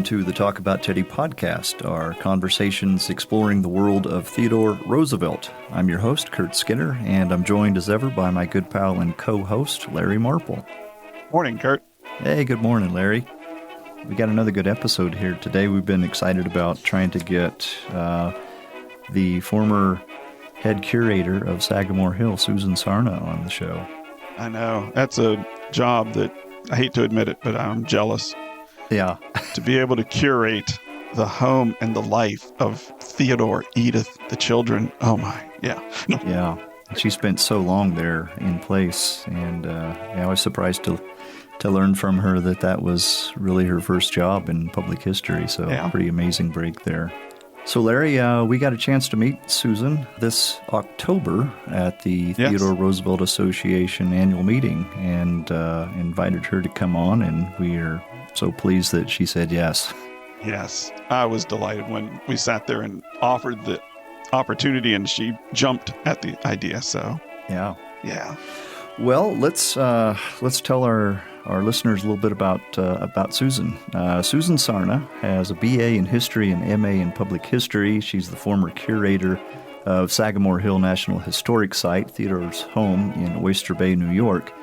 Welcome to the Talk About Teddy podcast, our conversations exploring the world of Theodore Roosevelt. I'm your host, Kurt Skinner, and I'm joined as ever by my good pal and co-host, Larry Marple. Morning, Kurt. Hey, good morning, Larry. We got another good episode here today. We've been excited about trying to get the former head curator of Sagamore Hill, Susan Sarna, on the show. I know. That's a job that I hate to admit it, but I'm jealous. Yeah. To be able to curate the home and the life of Theodore, Edith, the children. Oh my, yeah. Yeah. She spent so long there in place, and I was surprised to learn from her that was really her first job in public history. So Pretty amazing break there. So Larry, we got a chance to meet Susan this October at the Theodore Roosevelt Association annual meeting, and invited her to come on, and we are so pleased that she said yes. Yes, I was delighted when we sat there and offered the opportunity, and she jumped at the idea. So yeah. Well, let's tell our listeners a little bit about Susan. Susan Sarna has a BA in History and MA in Public History. She's the former curator of Sagamore Hill National Historic Site, Theodore's home in Oyster Bay, New York.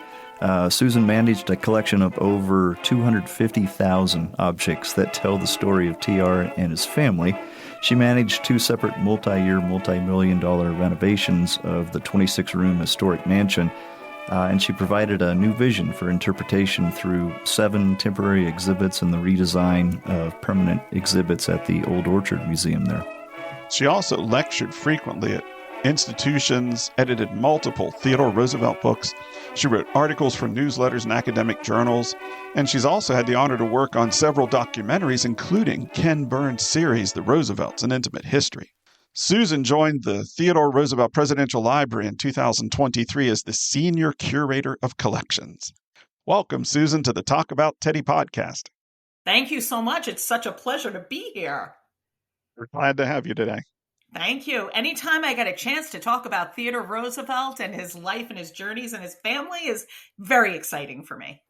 Susan managed a collection of over 250,000 objects that tell the story of TR and his family. She managed two separate multi-year, multi-million-dollar renovations of the 26-room historic mansion, and she provided a new vision for interpretation through 7 temporary exhibits and the redesign of permanent exhibits at the Old Orchard Museum there. She also lectured frequently at institutions, edited multiple Theodore Roosevelt books. She wrote articles for newsletters and academic journals, and she's also had the honor to work on several documentaries, including Ken Burns' series, The Roosevelts, An Intimate History. Susan joined the Theodore Roosevelt Presidential Library in 2023 as the Senior Curator of Collections. Welcome, Susan, to the Talk About Teddy podcast. Thank you so much. It's such a pleasure to be here. We're glad to have you today. Thank you. Anytime I get a chance to talk about Theodore Roosevelt and his life and his journeys and his family is very exciting for me.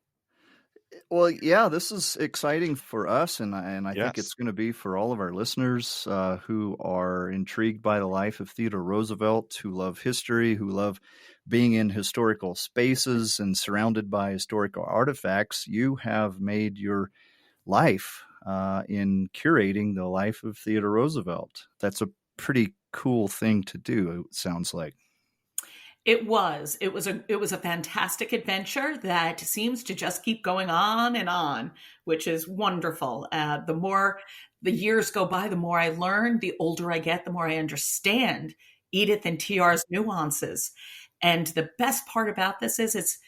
Well, yeah, this is exciting for us, and I think it's going to be for all of our listeners who are intrigued by the life of Theodore Roosevelt, who love history, who love being in historical spaces and surrounded by historical artifacts. You have made your life in curating the life of Theodore Roosevelt. That's a pretty cool thing to do, it sounds like. It was a fantastic adventure that seems to just keep going on and on, which is wonderful. The more the years go by, the more I learn. The older I get, the more I understand Edith and TR's nuances. And the best part about this is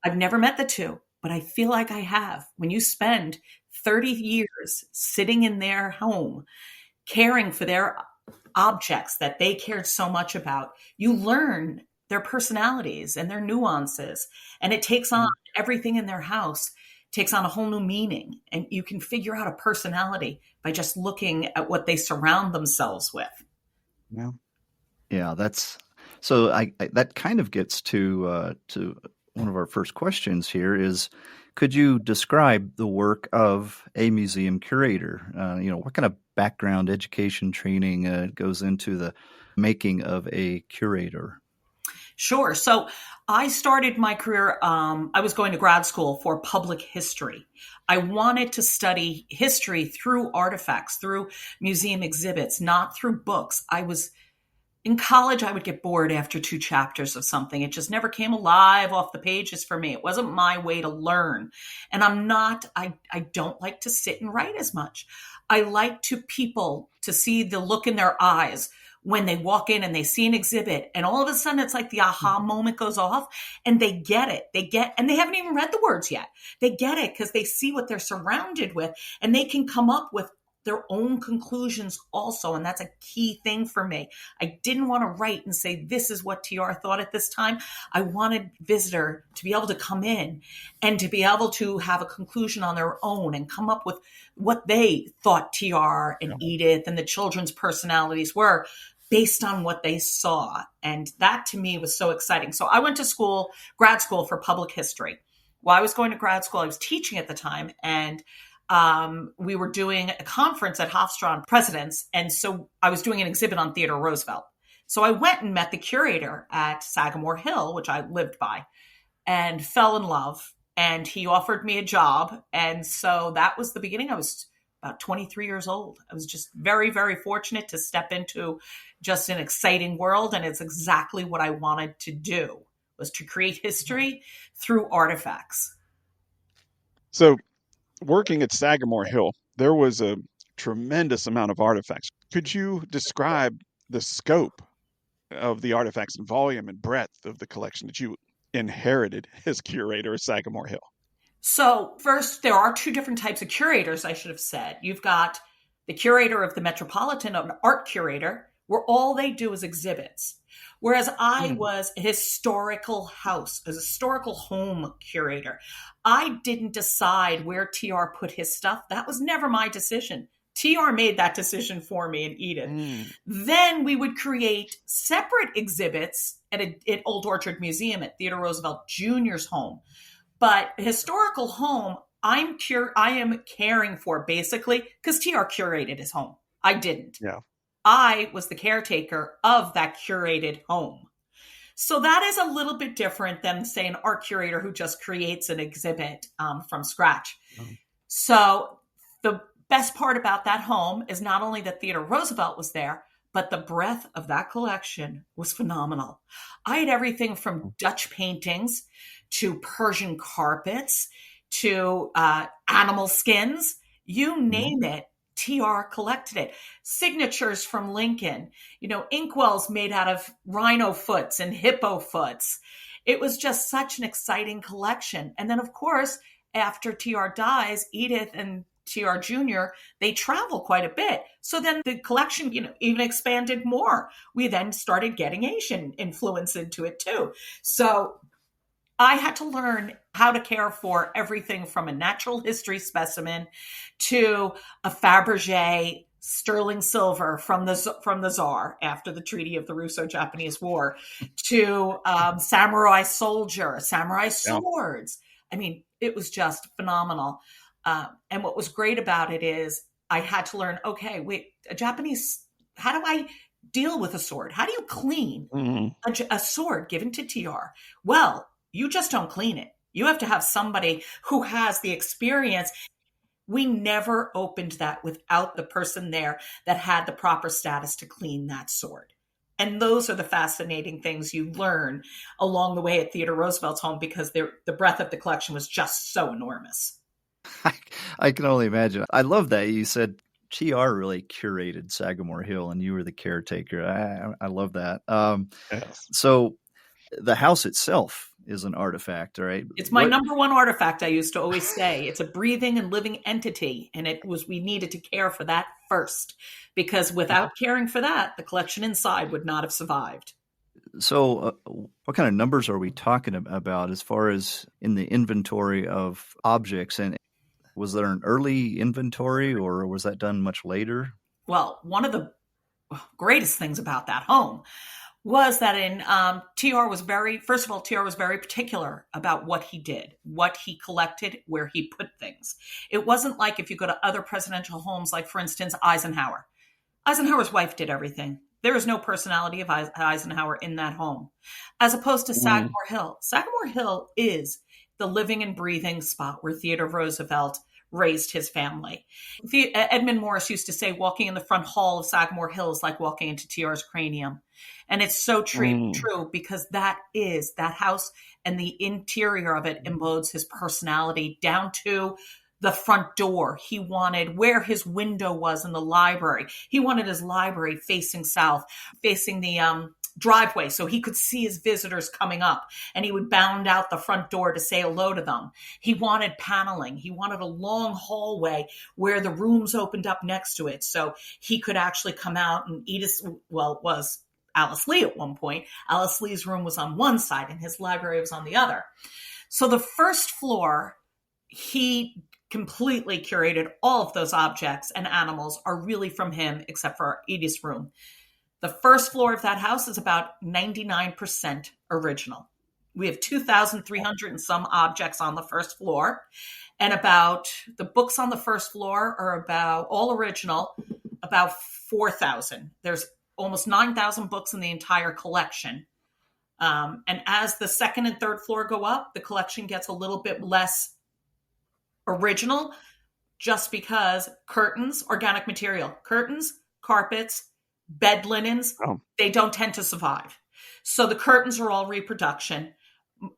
I've never met the two, but I feel like I have. When you spend 30 years sitting in their home, caring for their objects that they cared so much about, you learn their personalities and their nuances, and it takes on everything in their house, takes on a whole new meaning, and you can figure out a personality by just looking at what they surround themselves with. Yeah, that's so. That kind of gets to one of our first questions here is, could you describe the work of a museum curator? What kind of background, education, training goes into the making of a curator? Sure. So I started my career, I was going to grad school for public history. I wanted to study history through artifacts, through museum exhibits, not through books. In college, I would get bored after 2 chapters of something. It just never came alive off the pages for me. It wasn't my way to learn. And I don't like to sit and write as much. I like people to see the look in their eyes when they walk in and they see an exhibit, and all of a sudden it's like the aha moment goes off and they get it. And they haven't even read the words yet. They get it because they see what they're surrounded with, and they can come up with their own conclusions also. And that's a key thing for me. I didn't want to write and say, this is what TR thought at this time. I wanted visitor to be able to come in and to be able to have a conclusion on their own and come up with what they thought TR and Edith and the children's personalities were based on what they saw. And that to me was so exciting. So I went to grad school for public history. While I was going to grad school, I was teaching at the time, and we were doing a conference at Hofstra on presidents. And so I was doing an exhibit on Theodore Roosevelt. So I went and met the curator at Sagamore Hill, which I lived by, and fell in love. And he offered me a job. And so that was the beginning. I was about 23 years old. I was just very, very fortunate to step into just an exciting world. And it's exactly what I wanted to do, was to create history through artifacts. So, working at Sagamore Hill, there was a tremendous amount of artifacts. Could you describe the scope of the artifacts and volume and breadth of the collection that you inherited as curator of Sagamore Hill? So first, there are two different types of curators, I should have said. You've got the curator of the Metropolitan, an art curator, where all they do is exhibits. Whereas I was a historical home curator. I didn't decide where TR put his stuff. That was never my decision. TR made that decision for me and Edith. Then we would create separate exhibits at Old Orchard Museum at Theodore Roosevelt Jr.'s home. But historical home, I am caring for basically because TR curated his home. I didn't. Yeah. I was the caretaker of that curated home. So that is a little bit different than, say, an art curator who just creates an exhibit from scratch. So the best part about that home is not only that Theodore Roosevelt was there, but the breadth of that collection was phenomenal. I had everything from Dutch paintings to Persian carpets to animal skins, you name it. TR collected it. Signatures from Lincoln, inkwells made out of rhino foots and hippo foots. It was just such an exciting collection. And then, of course, after TR dies, Edith and TR Jr., they travel quite a bit. So then the collection, even expanded more. We then started getting Asian influence into it too. So I had to learn how to care for everything from a natural history specimen to a Fabergé sterling silver from the Tsar after the Treaty of the Russo-Japanese War to samurai soldier, samurai swords. I mean, it was just phenomenal. And what was great about it is I had to learn, okay, wait, how do I deal with a sword? How do you clean a sword given to TR? Well, you just don't clean it. You have to have somebody who has the experience. We never opened that without the person there that had the proper status to clean that sword. And those are the fascinating things you learn along the way at Theodore Roosevelt's home because the breadth of the collection was just so enormous. I can only imagine. I love that you said TR really curated Sagamore Hill and you were the caretaker. I love that. Yes. So the house itself is an artifact, right? It's my number one artifact, I used to always say. It's a breathing and living entity, and we needed to care for that first, because without caring for that, the collection inside would not have survived. So what kind of numbers are we talking about as far as in the inventory of objects? And was there an early inventory or was that done much later? Well, one of the greatest things about that home was that TR was very particular about what he did, what he collected, where he put things. It wasn't like if you go to other presidential homes, like, for instance, Eisenhower. Eisenhower's wife did everything. There is no personality of Eisenhower in that home, as opposed to Sagamore Hill. Sagamore Hill is the living and breathing spot where Theodore Roosevelt raised his family. Edmund Morris used to say walking in the front hall of Sagamore Hill is like walking into TR's cranium. And it's so true because that house and the interior of it embodies his personality down to the front door. He wanted where his window was in the library. He wanted his library facing south, facing the driveway so he could see his visitors coming up, and he would bound out the front door to say hello to them. He wanted paneling. He wanted a long hallway where the rooms opened up next to it so he could actually come out and it was Alice Lee at one point. Alice Lee's room was on one side and his library was on the other. So the first floor, he completely curated. All of those objects and animals are really from him, except for Edith's room. The first floor of that house is about 99% original. We have 2,300 and some objects on the first floor. And about the books on the first floor are about all original, about 4,000. There's almost 9,000 books in the entire collection. And as the second and third floor go up, the collection gets a little bit less original, just because curtains, organic material, curtains, carpets, bed linens, they don't tend to survive. So the curtains are all reproduction.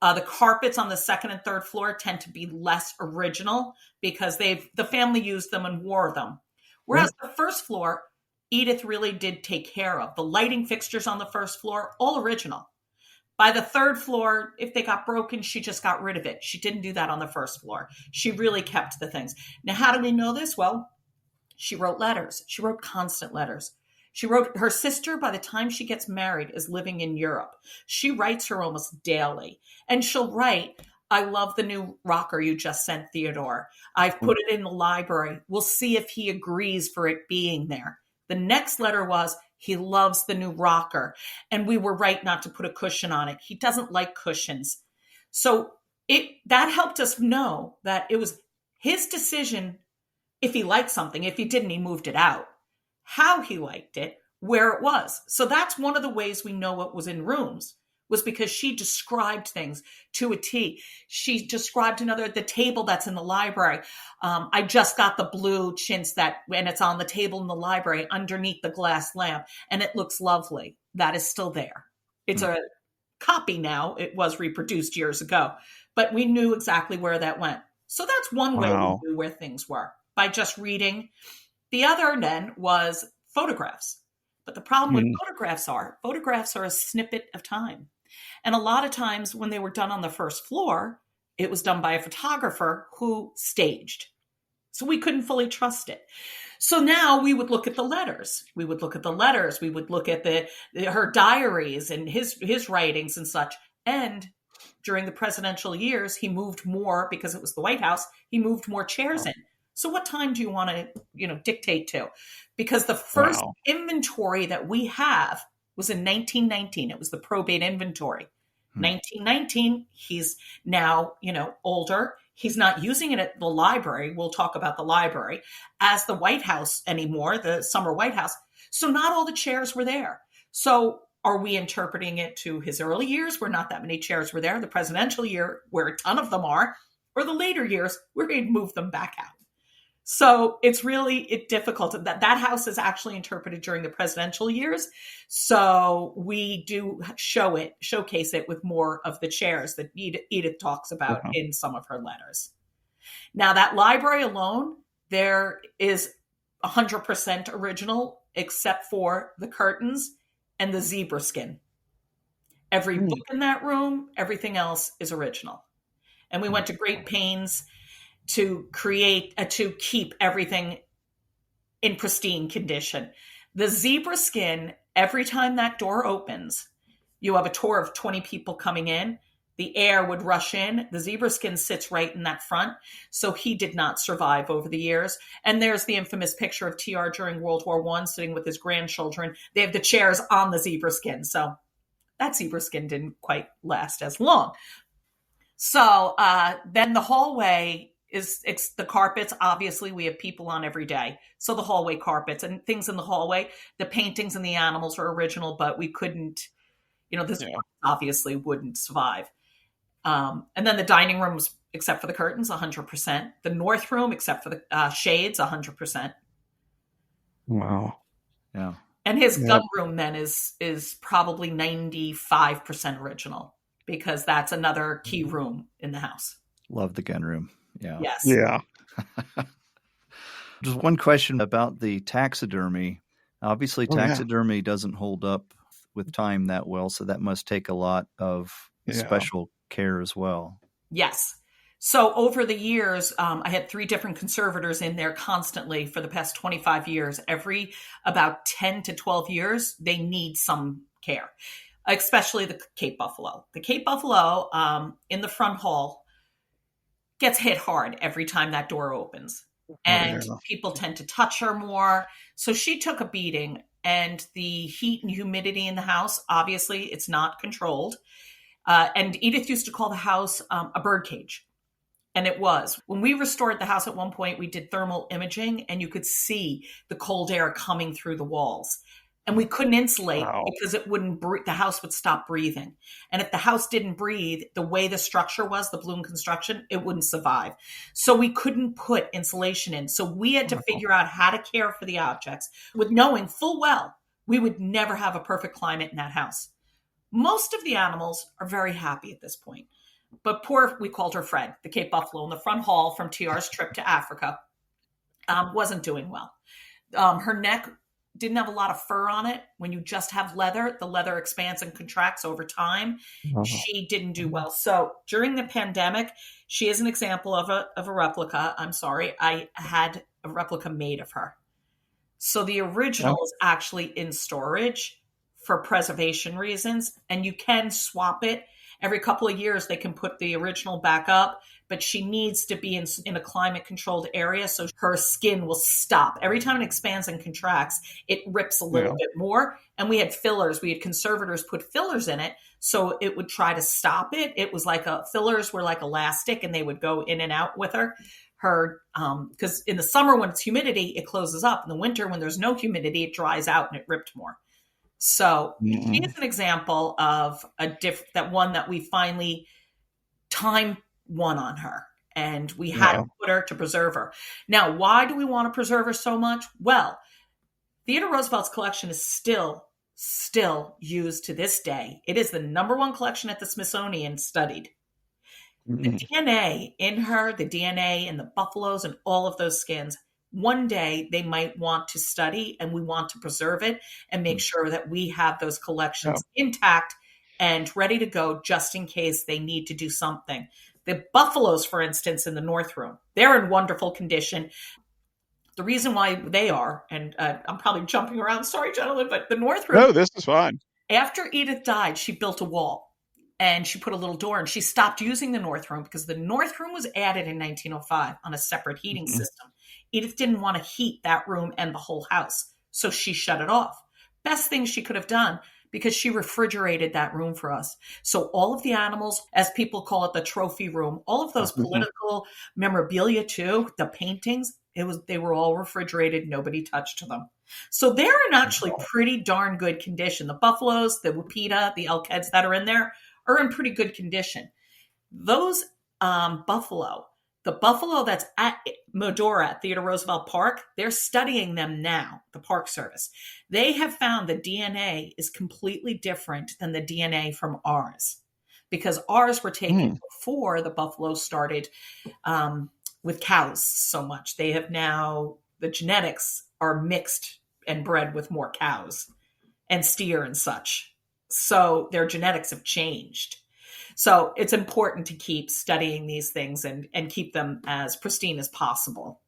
The carpets on the second and third floor tend to be less original because the family used them and wore them. Whereas the first floor, Edith really did take care of. The lighting fixtures on the first floor, all original. By the third floor, if they got broken, she just got rid of it. She didn't do that on the first floor. She really kept the things. Now, how do we know this? Well, she wrote letters. She wrote constant letters. She wrote, her sister, by the time she gets married, is living in Europe. She writes her almost daily. And she'll write, I love the new rocker you just sent, Theodore. I've put it in the library. We'll see if he agrees for it being there. The next letter was, he loves the new rocker. And we were right not to put a cushion on it. He doesn't like cushions. So that helped us know that it was his decision if he liked something. If he didn't, he moved it out. How he liked it, where it was. So that's one of the ways we know what was in rooms, was because she described things to a T. She described the table that's in the library. I just got the blue chintz and it's on the table in the library underneath the glass lamp, and it looks lovely. That is still there. It's a copy now. It was reproduced years ago, but we knew exactly where that went. So that's one way we knew where things were, by just reading. The other then was photographs. But the problem with photographs are a snippet of time. And a lot of times when they were done on the first floor, it was done by a photographer who staged. So we couldn't fully trust it. So now we would look at the letters. We would look at her diaries and his writings and such. And during the presidential years, he moved more, because it was the White House, he moved more chairs in. So what time do you want to, dictate to? Because the first inventory that we have was in 1919. It was the probate inventory. 1919, he's now, older. He's not using it at the library. We'll talk about the library as the White House anymore, the summer White House. So not all the chairs were there. So are we interpreting it to his early years where not that many chairs were there, the presidential year where a ton of them are, or the later years where he'd moved them back out? So it's really difficult. That house is actually interpreted during the presidential years. So we do showcase it with more of the chairs that Edith talks about in some of her letters. Now, that library alone, there is 100% original, except for the curtains and the zebra skin. Every book in that room, everything else is original. And we went to great pains to keep everything in pristine condition. The zebra skin, every time that door opens, you have a tour of 20 people coming in. The air would rush in. The zebra skin sits right in that front. So he did not survive over the years. And there's the infamous picture of TR during World War I sitting with his grandchildren. They have the chairs on the zebra skin. So that zebra skin didn't quite last as long. So then the hallway it's the carpets. Obviously, we have people on every day. So the hallway carpets and things in the hallway, the paintings and the animals are original, but we couldn't, this obviously wouldn't survive. And then the dining rooms, except for the curtains, 100%. The north room, except for the shades, 100%. Wow. Yeah. And his gun room then is probably 95% original, because that's another key room in the house. Love the gun room. Yeah. Yes. Yeah. Just one question about the taxidermy. Obviously, taxidermy doesn't hold up with time that well, so that must take a lot of special care as well. Yes. So over the years, I had 3 different conservators in there constantly for the past 25 years. Every about 10 to 12 years, they need some care, especially the Cape Buffalo. The Cape Buffalo in the front hall gets hit hard every time that door opens. And people tend to touch her more. So she took a beating, and the heat and humidity in the house, obviously it's not controlled. And Edith used to call the house a bird cage. And it was. When we restored the house at one point, we did thermal imaging and you could see the cold air coming through the walls. And we couldn't insulate Wow. because it wouldn't the house would stop breathing. And if the house didn't breathe, the way the structure was, the bloom construction, it wouldn't survive. So we couldn't put insulation in. So we had to figure out how to care for the objects with knowing full well we would never have a perfect climate in that house. Most of the animals are very happy at this point. But poor, we called her Fred, the Cape Buffalo in the front hall from TR's trip to Africa, wasn't doing well. Her neck didn't have a lot of fur on it. When you just have leather, the leather expands and contracts over time. She didn't do well. So during the pandemic, she is an example of a replica. I'm sorry. I had a replica made of her. So the original is actually in storage for preservation reasons, and you can swap it. Every couple of years, they can put the original back up, but she needs to be in a climate-controlled area so her skin will stop. Every time it expands and contracts, it rips a little bit more. And we had fillers. We had conservators put fillers in it so it would try to stop it. It was like fillers were like elastic, and they would go in and out with her. Because in the summer, when it's humidity, it closes up. In the winter, when there's no humidity, it dries out and it ripped more. So she is an example of that one that we finally time won on her, and we had to put her to preserve her. Now, why do we want to preserve her so much? Well, Theodore Roosevelt's collection is still used to this day. It is the number one collection at the Smithsonian studied. The DNA in her, the DNA in the buffaloes and all of those skins, one day they might want to study, and we want to preserve it and make sure that we have those collections intact and ready to go just in case they need to do something. The buffaloes, for instance, in the North Room, they're in wonderful condition. The reason why they are, and I'm probably jumping around, sorry, gentlemen, but the North Room. No, this is fine. After Edith died, she built a wall. And she put a little door, and she stopped using the North Room because the North Room was added in 1905 on a separate heating system. Edith didn't want to heat that room and the whole house, so she shut it off. Best thing she could have done, because she refrigerated that room for us. So all of the animals, as people call it, the trophy room, all of those political memorabilia too, the paintings, they were all refrigerated. Nobody touched them. So they're in actually pretty darn good condition. The buffaloes, the wapita, the elk-heads that are in there are in pretty good condition. Those buffalo, the buffalo that's at Medora at Theodore Roosevelt Park, they're studying them now, the Park Service. They have found the DNA is completely different than the DNA from ours, because ours were taken before the buffalo started with cows so much. They have now, the genetics are mixed and bred with more cows and steer and such. So their genetics have changed. So it's important to keep studying these things and keep them as pristine as possible.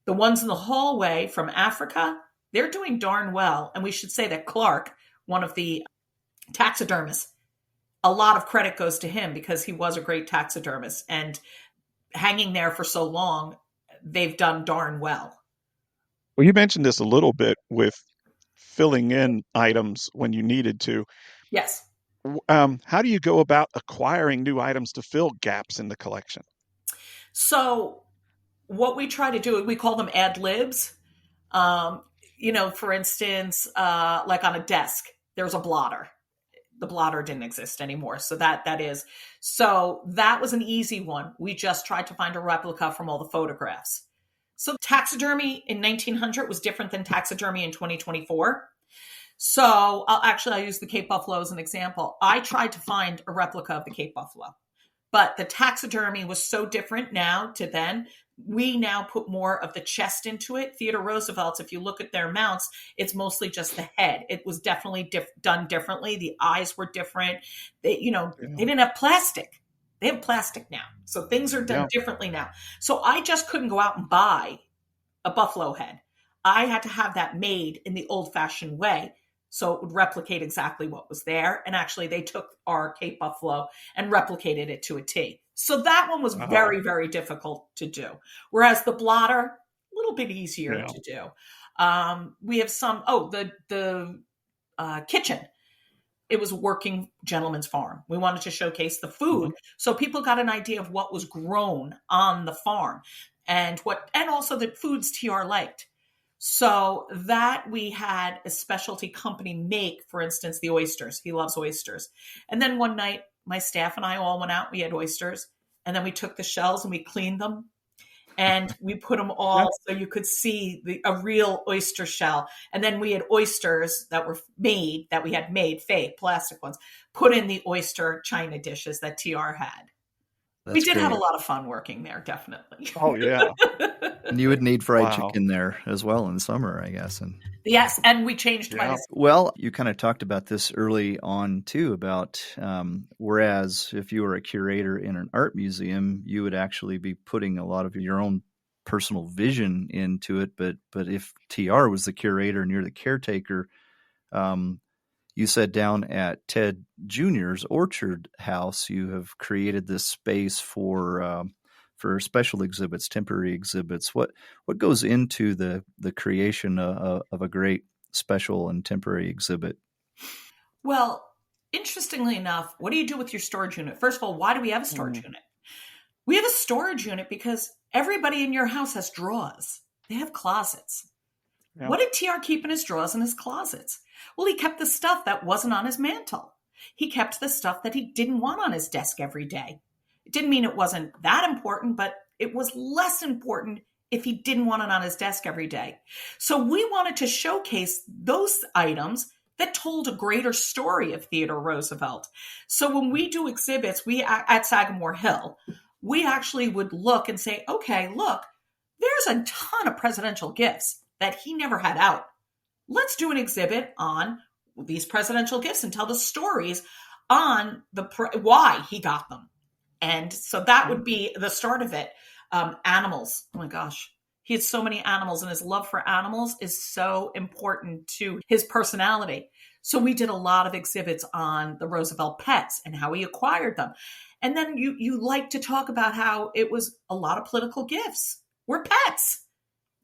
The ones in the hallway from Africa, they're doing darn well. And we should say that Clark, one of the taxidermists, a lot of credit goes to him because he was a great taxidermist. And hanging there for so long, they've done darn well. Well, you mentioned this a little bit with filling in items when you needed to. Yes. How do you go about acquiring new items to fill gaps in the collection? So what we try to do, we call them ad libs. For instance, like on a desk, there's a blotter. The blotter didn't exist anymore. So that was an easy one. We just tried to find a replica from all the photographs. So taxidermy in 1900 was different than taxidermy in 2024. So I'll use the Cape Buffalo as an example. I tried to find a replica of the Cape Buffalo, but the taxidermy was so different now to then. We now put more of the chest into it. Theodore Roosevelt's, if you look at their mounts, it's mostly just the head. It was definitely done differently. The eyes were different. They didn't have plastic. They have plastic now. So things are done differently now. So I just couldn't go out and buy a buffalo head. I had to have that made in the old-fashioned way, so it would replicate exactly what was there. And actually, they took our Cape Buffalo and replicated it to a T. So that one was very, very difficult to do. Whereas the blotter, a little bit easier to do. We have some, the kitchen. it was a working gentleman's farm. We wanted to showcase the food. So people got an idea of what was grown on the farm and also the foods TR liked. So that we had a specialty company make, for instance, the oysters. He loves oysters. And then one night, my staff and I all went out, we had oysters, and then we took the shells and we cleaned them. And we put them all so you could see a real oyster shell. And then we had oysters that we had made, fake plastic ones, put in the oyster china dishes that TR had. We did have a lot of fun working there, definitely. Oh, yeah. And you would need fried chicken there as well in the summer, I guess. And yes, and we changed my design. Well, you kind of talked about this early on, too, about whereas if you were a curator in an art museum, you would actually be putting a lot of your own personal vision into it. But if TR was the curator and you're the caretaker, you said down at Ted Jr.'s Orchard House, you have created this space for special exhibits, temporary exhibits. What goes into the creation of a great special and temporary exhibit? Well, interestingly enough, what do you do with your storage unit? First of all, why do we have a storage unit? We have a storage unit because everybody in your house has drawers. They have closets. Yeah. What did TR keep in his drawers and his closets? Well, he kept the stuff that wasn't on his mantle. He kept the stuff that he didn't want on his desk every day. It didn't mean it wasn't that important, but it was less important if he didn't want it on his desk every day. So we wanted to showcase those items that told a greater story of Theodore Roosevelt. So when we do exhibits, at Sagamore Hill, we actually would look and say, okay, look, there's a ton of presidential gifts that he never had out. Let's do an exhibit on these presidential gifts and tell the stories on why he got them. And so that would be the start of it. Animals. Oh my gosh. He had so many animals, and his love for animals is so important to his personality. So we did a lot of exhibits on the Roosevelt pets and how he acquired them. And then you like to talk about how it was a lot of political gifts were pets.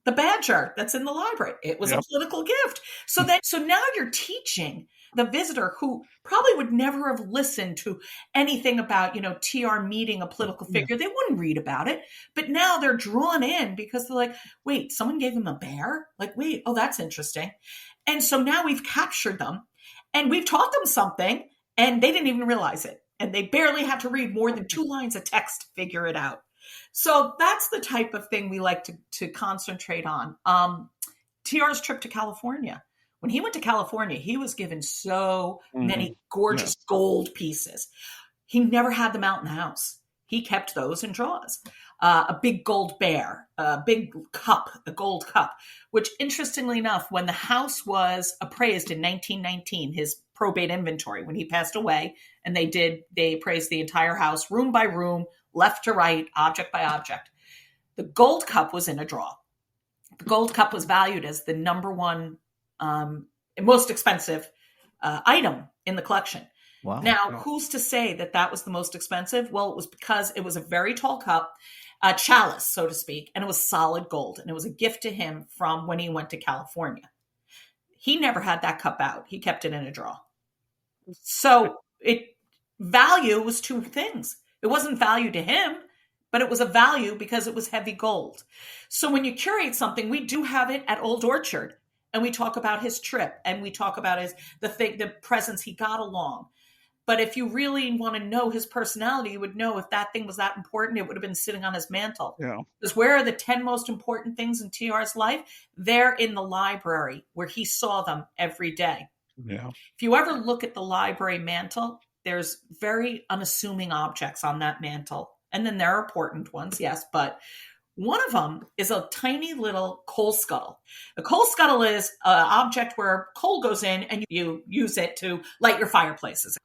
The badger that's in the library, it was a political gift. So now you're teaching the visitor who probably would never have listened to anything about, TR meeting a political figure. They wouldn't read about it. But now they're drawn in because they're like, wait, someone gave him a bear? Like, wait, oh, that's interesting. And so now we've captured them and we've taught them something and they didn't even realize it. And they barely had to read more than 2 lines of text to figure it out. So that's the type of thing we like to concentrate on. TR's trip to California. When he went to California, he was given so many gorgeous gold pieces. He never had them out in the house. He kept those in drawers. A big gold bear, a big cup, a gold cup, which interestingly enough, when the house was appraised in 1919, his probate inventory, when he passed away, and they appraised the entire house, room by room, left to right, object by object. The gold cup was in a drawer. The gold cup was valued as the number one most expensive item in the collection. Wow. Now, who's to say that was the most expensive? Well, it was because it was a very tall cup, a chalice, so to speak, and it was solid gold. And it was a gift to him from when he went to California. He never had that cup out. He kept it in a drawer. So value was 2 things. It wasn't value to him, but it was a value because it was heavy gold. So when you curate something, we do have it at Old Orchard, and we talk about his trip, and we talk about the presents he got along. But if you really want to know his personality, you would know if that thing was that important, it would have been sitting on his mantle. Yeah. Because where are the 10 most important things in TR's life? They're in the library where he saw them every day. Yeah. If you ever look at the library mantle, there's very unassuming objects on that mantle. And then there are important ones, yes, but one of them is a tiny little coal scuttle. A coal scuttle is an object where coal goes in and you use it to light your fireplaces.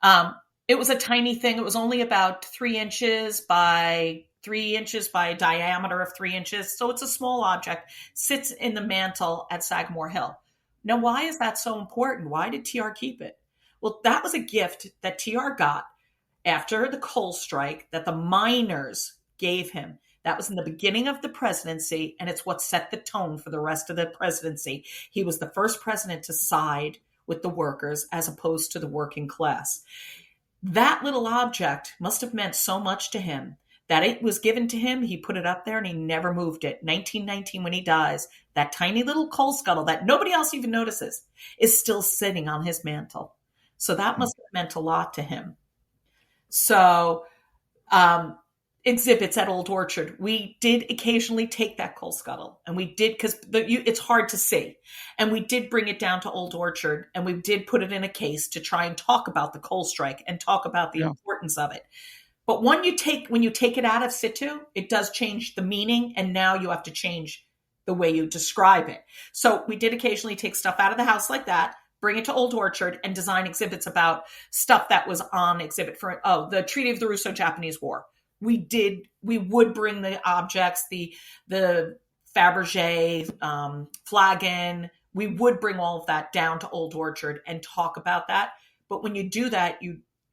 It was a tiny thing. It was only about 3 inches by 3 inches by a diameter of 3 inches. So it's a small object, sits in the mantle at Sagamore Hill. Now, why is that so important? Why did TR keep it? Well, that was a gift that TR got after the coal strike that the miners gave him. That was in the beginning of the presidency, and it's what set the tone for the rest of the presidency. He was the first president to side with the workers as opposed to the working class. That little object must have meant so much to him that it was given to him. He put it up there and he never moved it. 1919, when he dies, that tiny little coal scuttle that nobody else even notices is still sitting on his mantle. So that must have meant a lot to him. So, exhibits at Old Orchard, we did occasionally take that coal scuttle, and we did, because it's hard to see, and we did bring it down to Old Orchard, and we did put it in a case to try and talk about the coal strike and talk about the importance of it. But when you take it out of situ, it does change the meaning, and now you have to change the way you describe it. So we did occasionally take stuff out of the house like that, bring it to Old Orchard, and design exhibits about stuff that was on exhibit for the Treaty of the Russo-Japanese War. We would bring the objects, the Fabergé, flagon. We would bring all of that down to Old Orchard and talk about that. But when you do that,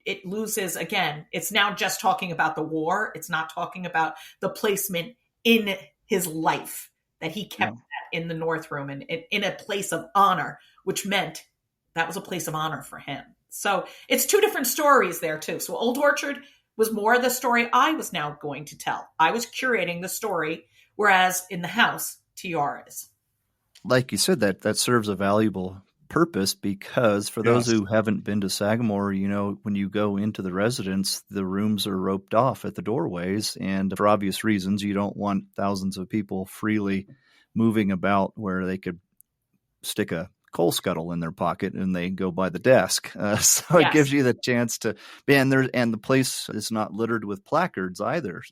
it loses, again, it's now just talking about the war. It's not talking about the placement in his life, that he kept that in the North Room and in a place of honor, which meant that was a place of honor for him. So it's two different stories there too. So Old Orchard was more the story I was now going to tell. I was curating the story, whereas in the house, TR is. Like you said, that serves a valuable purpose, because for those who haven't been to Sagamore, when you go into the residence, the rooms are roped off at the doorways. And for obvious reasons, you don't want thousands of people freely moving about where they could stick a coal scuttle in their pocket and they go by the desk. So it gives you the chance to, and the place is not littered with placards either.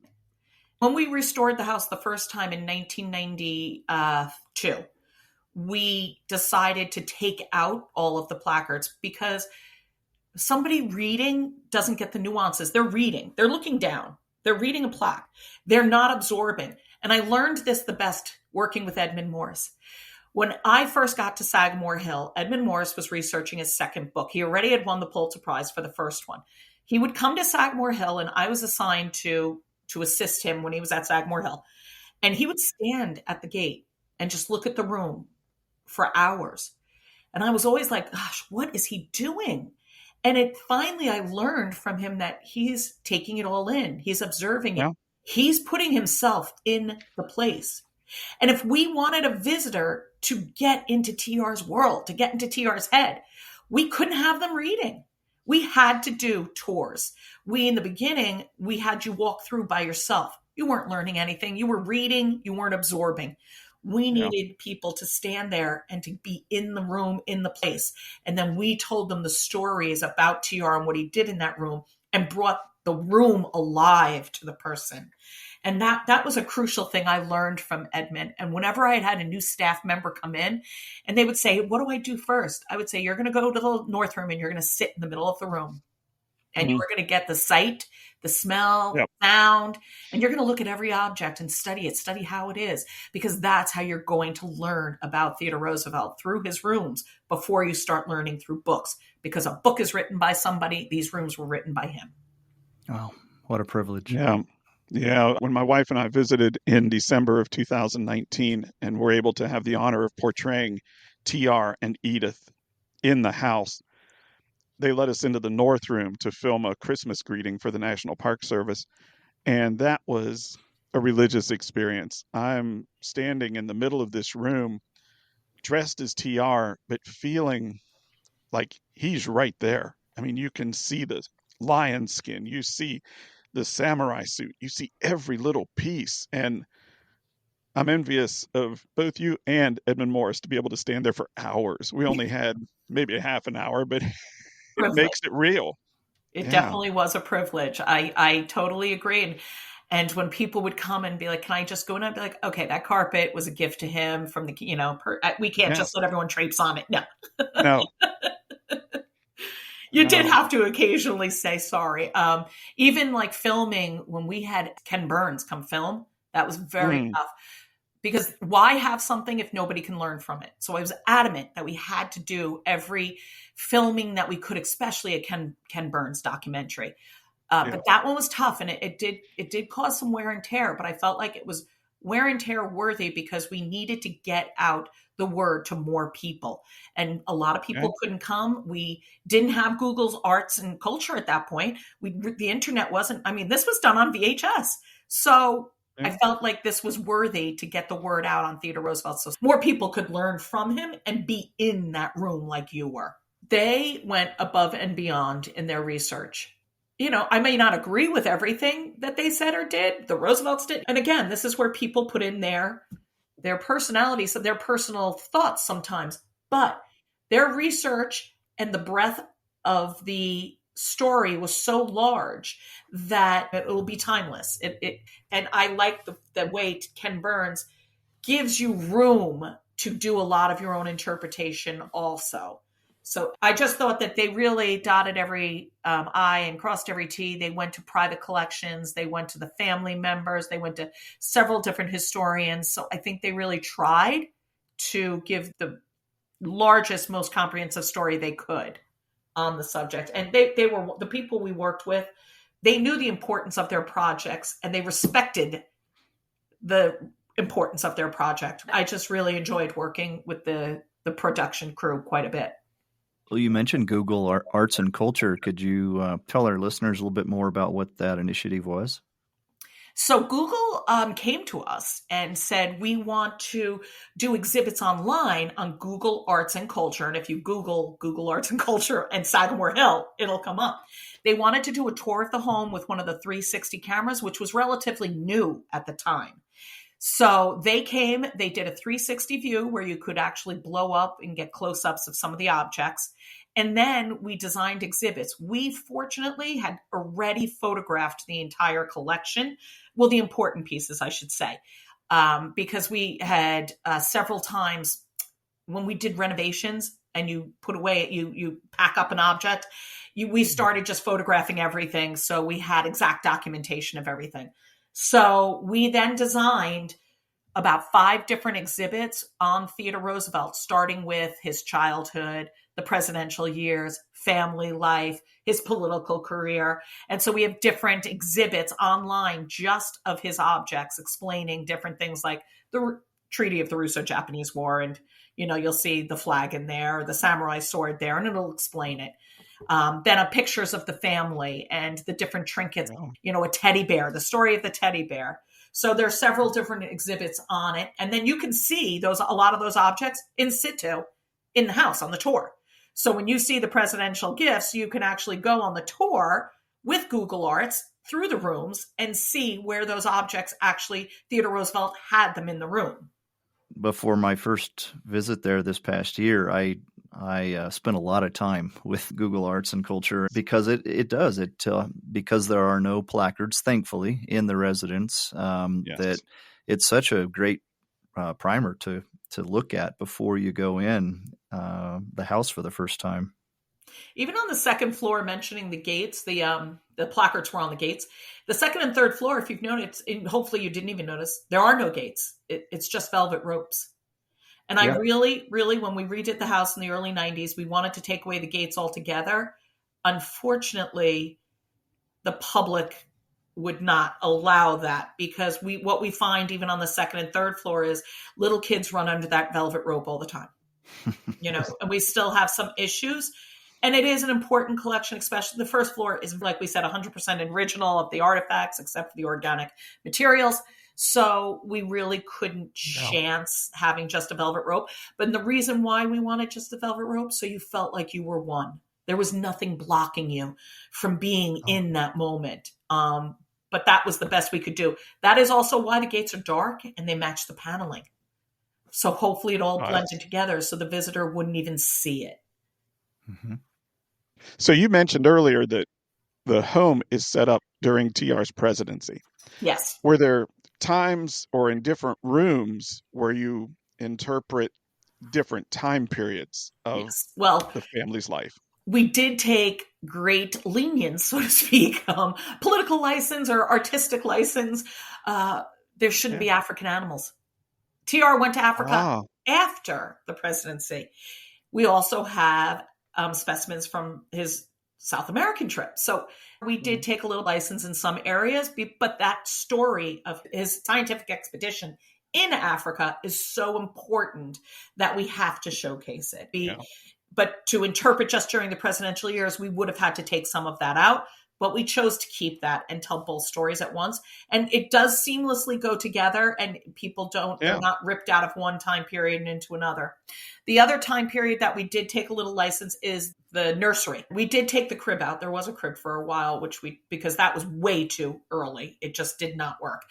When we restored the house the first time in 1992, we decided to take out all of the placards because somebody reading doesn't get the nuances. They're reading, they're looking down, they're reading a plaque. They're not absorbing. And I learned this the best working with Edmund Morris. When I first got to Sagamore Hill, Edmund Morris was researching his second book. He already had won the Pulitzer Prize for the first one. He would come to Sagamore Hill, and I was assigned to assist him when he was at Sagamore Hill. And he would stand at the gate and just look at the room for hours. And I was always like, gosh, what is he doing? And finally I learned from him that he's taking it all in. He's observing it. He's putting himself in the place. And if we wanted a visitor to get into TR's world, to get into TR's head, we couldn't have them reading. We had to do tours. In the beginning, we had you walk through by yourself. You weren't learning anything. You were reading. You weren't absorbing. We needed people to stand there and to be in the room, in the place. And then we told them the stories about TR and what he did in that room and brought the room alive to the person. And that was a crucial thing I learned from Edmund. And whenever I had a new staff member come in and they would say, what do I do first? I would say, you're going to go to the North Room and you're going to sit in the middle of the room. And you're going to get the sight, the smell, sound, and you're going to look at every object and study it, study how it is, because that's how you're going to learn about Theodore Roosevelt, through his rooms, before you start learning through books. Because a book is written by somebody, these rooms were written by him. Oh, what a privilege. Yeah. When my wife and I visited in December of 2019 and were able to have the honor of portraying TR and Edith in the house, they let us into the North Room to film a Christmas greeting for the National Park Service. And that was a religious experience. I'm standing in the middle of this room, dressed as TR, but feeling like he's right there. I mean, you can see the lion skin, you see the samurai suit, you see every little piece. And I'm envious of both you and Edmund Morris to be able to stand there for hours. We only had maybe a half an hour, but it makes it real. It definitely was a privilege. I totally agree. And when people would come and be like, can I just go in? I'd be like, okay, that carpet was a gift to him from the, we can't just let everyone traipse on it. No. You did have to occasionally say sorry. Even like filming, when we had Ken Burns come film, that was very tough. Because why have something if nobody can learn from it? So I was adamant that we had to do every filming that we could, especially a Ken Burns documentary. But that one was tough, and it did cause some wear and tear. But I felt like it was wear and tear worthy because we needed to get out the word to more people. And a lot of Okay. people couldn't come. We didn't have Google's arts and culture at that point. The internet wasn't, I mean, this was done on VHS. So I Okay. felt like this was worthy to get the word out on Theodore Roosevelt so more people could learn from him and be in that room like you were. They went above and beyond in their research. I may not agree with everything that they said or did, the Roosevelts did. And again, this is where people put in their personalities, their personal thoughts sometimes. But their research and the breadth of the story was so large that it will be timeless. And I like the way Ken Burns gives you room to do a lot of your own interpretation also. So I just thought that they really dotted every I and crossed every T. They went to private collections. They went to the family members. They went to several different historians. So I think they really tried to give the largest, most comprehensive story they could on the subject. And they were the people we worked with. They knew the importance of their projects and they respected the importance of their project. I just really enjoyed working with the production crew quite a bit. Well, you mentioned Google Arts and Culture. Could you tell our listeners a little bit more about what that initiative was? So Google came to us and said, we want to do exhibits online on Google Arts and Culture. And if you Google Arts and Culture and Sagamore Hill, it'll come up. They wanted to do a tour of the home with one of the 360 cameras, which was relatively new at the time. So they came, they did a 360 view where you could actually blow up and get close-ups of some of the objects. And then we designed exhibits. We fortunately had already photographed the entire collection. Well, the important pieces, I should say, because we had several times when we did renovations and you put away, you pack up an object, we started just photographing everything. So we had exact documentation of everything. So we then designed about 5 different exhibits on Theodore Roosevelt, starting with his childhood, the presidential years, family life, his political career. And so we have different exhibits online just of his objects, explaining different things like the Treaty of the Russo-Japanese War. And, you'll see the flag in there, the samurai sword there, and it'll explain it. Then pictures of the family and the different trinkets, a teddy bear, the story of the teddy bear. So there's several different exhibits on it. And then you can see a lot of those objects in situ in the house on the tour. So when you see the presidential gifts, you can actually go on the tour with Google Arts through the rooms and see where those objects actually, Theodore Roosevelt had them in the room. Before my first visit there this past year, I spent a lot of time with Google Arts and Culture because because there are no placards, thankfully, in the residence. Yes. That it's such a great primer to look at before you go in the house for the first time. Even on the second floor, mentioning the gates, the placards were on the gates. The second and third floor, if you've noticed, and hopefully you didn't even notice, there are no gates. It's just velvet ropes. And I really, really, when we redid the house in the early 90s, we wanted to take away the gates altogether. Unfortunately, the public would not allow that because what we find even on the second and third floor is little kids run under that velvet rope all the time, and we still have some issues. And it is an important collection, especially the first floor is, like we said, 100% original of the artifacts, except for the organic materials. So we really couldn't chance having just a velvet rope. But the reason why we wanted just a velvet rope, so you felt like you were one. There was nothing blocking you from being in that moment. But that was the best we could do. That is also why the gates are dark and they match the paneling. So hopefully it all blended together so the visitor wouldn't even see it. Mm-hmm. So you mentioned earlier that the home is set up during TR's presidency. Yes. Were there times or in different rooms where you interpret different time periods of the family's life? We did take great lenience, so to speak, political license or artistic license. There shouldn't be African animals. TR went to Africa after the presidency. We also have specimens from his South American trip. So we did take a little license in some areas, but that story of his scientific expedition in Africa is so important that we have to showcase it. But to interpret just during the presidential years, we would have had to take some of that out. But we chose to keep that and tell both stories at once. And it does seamlessly go together, and people they're not ripped out of one time period and into another. The other time period that we did take a little license is the nursery. We did take the crib out. There was a crib for a while, because that was way too early. It just did not work.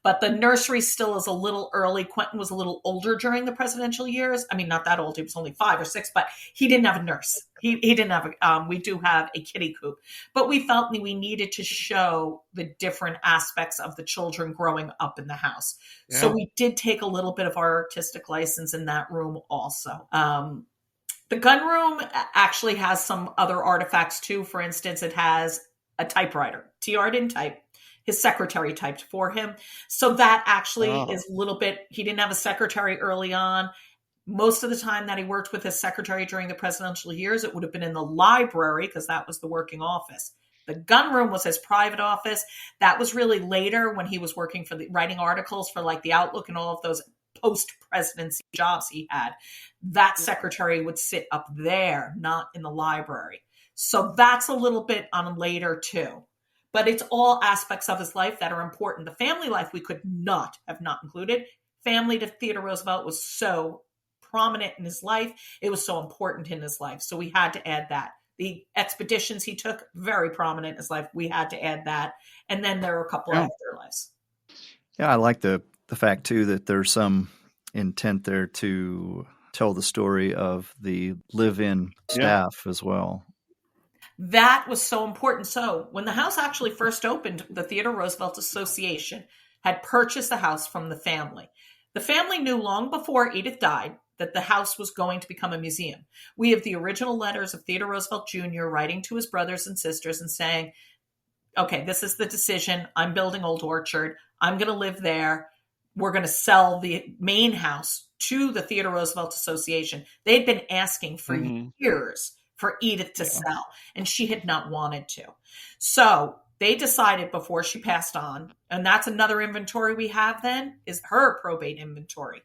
But the nursery still is a little early. Quentin was a little older during the presidential years. I mean, not that old. He was only 5 or 6, but he didn't have a nurse. He didn't have we do have a kiddie coop, but we felt we needed to show the different aspects of the children growing up in the house. Yeah. So we did take a little bit of our artistic license in that room also. The gun room actually has some other artifacts too. For instance, it has a typewriter. TR didn't type. His secretary typed for him. So that actually is a little bit, he didn't have a secretary early on. Most of the time that he worked with his secretary during the presidential years, it would have been in the library because that was the working office. The gun room was his private office. That was really later when he was working for writing articles for like the Outlook and all of those post-presidency jobs he had. That secretary would sit up there, not in the library. So that's a little bit on later too. But it's all aspects of his life that are important. The family life we could not have not included. Family to Theodore Roosevelt was so prominent in his life. It was so important in his life. So we had to add that. The expeditions he took, very prominent in his life. We had to add that. And then there are a couple of afterlives. Yeah, I like the fact, too, that there's some intent there to tell the story of the live-in staff as well. That was so important. So when the house actually first opened, the Theodore Roosevelt Association had purchased the house from the family. The family knew long before Edith died that the house was going to become a museum. We have the original letters of Theodore Roosevelt Jr. writing to his brothers and sisters and saying, okay, this is the decision. I'm building Old Orchard. I'm going to live there. We're going to sell the main house to the Theodore Roosevelt Association. They'd been asking for years for Edith to sell, and she had not wanted to. So they decided before she passed on, and that's another inventory we have then, is her probate inventory.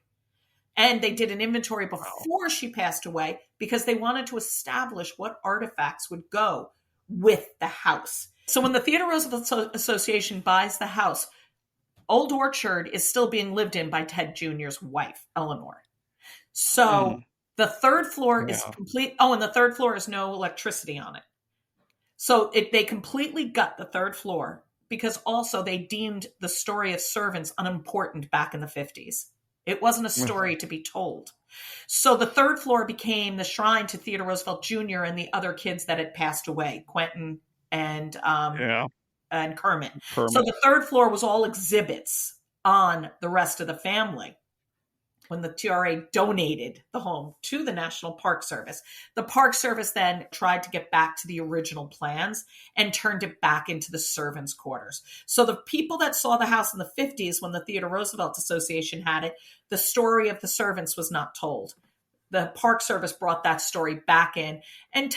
And they did an inventory before she passed away because they wanted to establish what artifacts would go with the house. So when the Theodore Roosevelt Association buys the house, Old Orchard is still being lived in by Ted Jr.'s wife, Eleanor. So the third floor is complete. Oh, and the third floor has no electricity on it. So they completely gut the third floor because also they deemed the story of servants unimportant back in the 50s. It wasn't a story to be told. So the third floor became the shrine to Theodore Roosevelt Jr. and the other kids that had passed away, Quentin and Kermit. So the third floor was all exhibits on the rest of the family. When the TRA donated the home to the National Park Service, the Park Service then tried to get back to the original plans and turned it back into the servants' quarters. So the people that saw the house in the 50s when the Theodore Roosevelt Association had it, the story of the servants was not told. The Park Service brought that story back in. And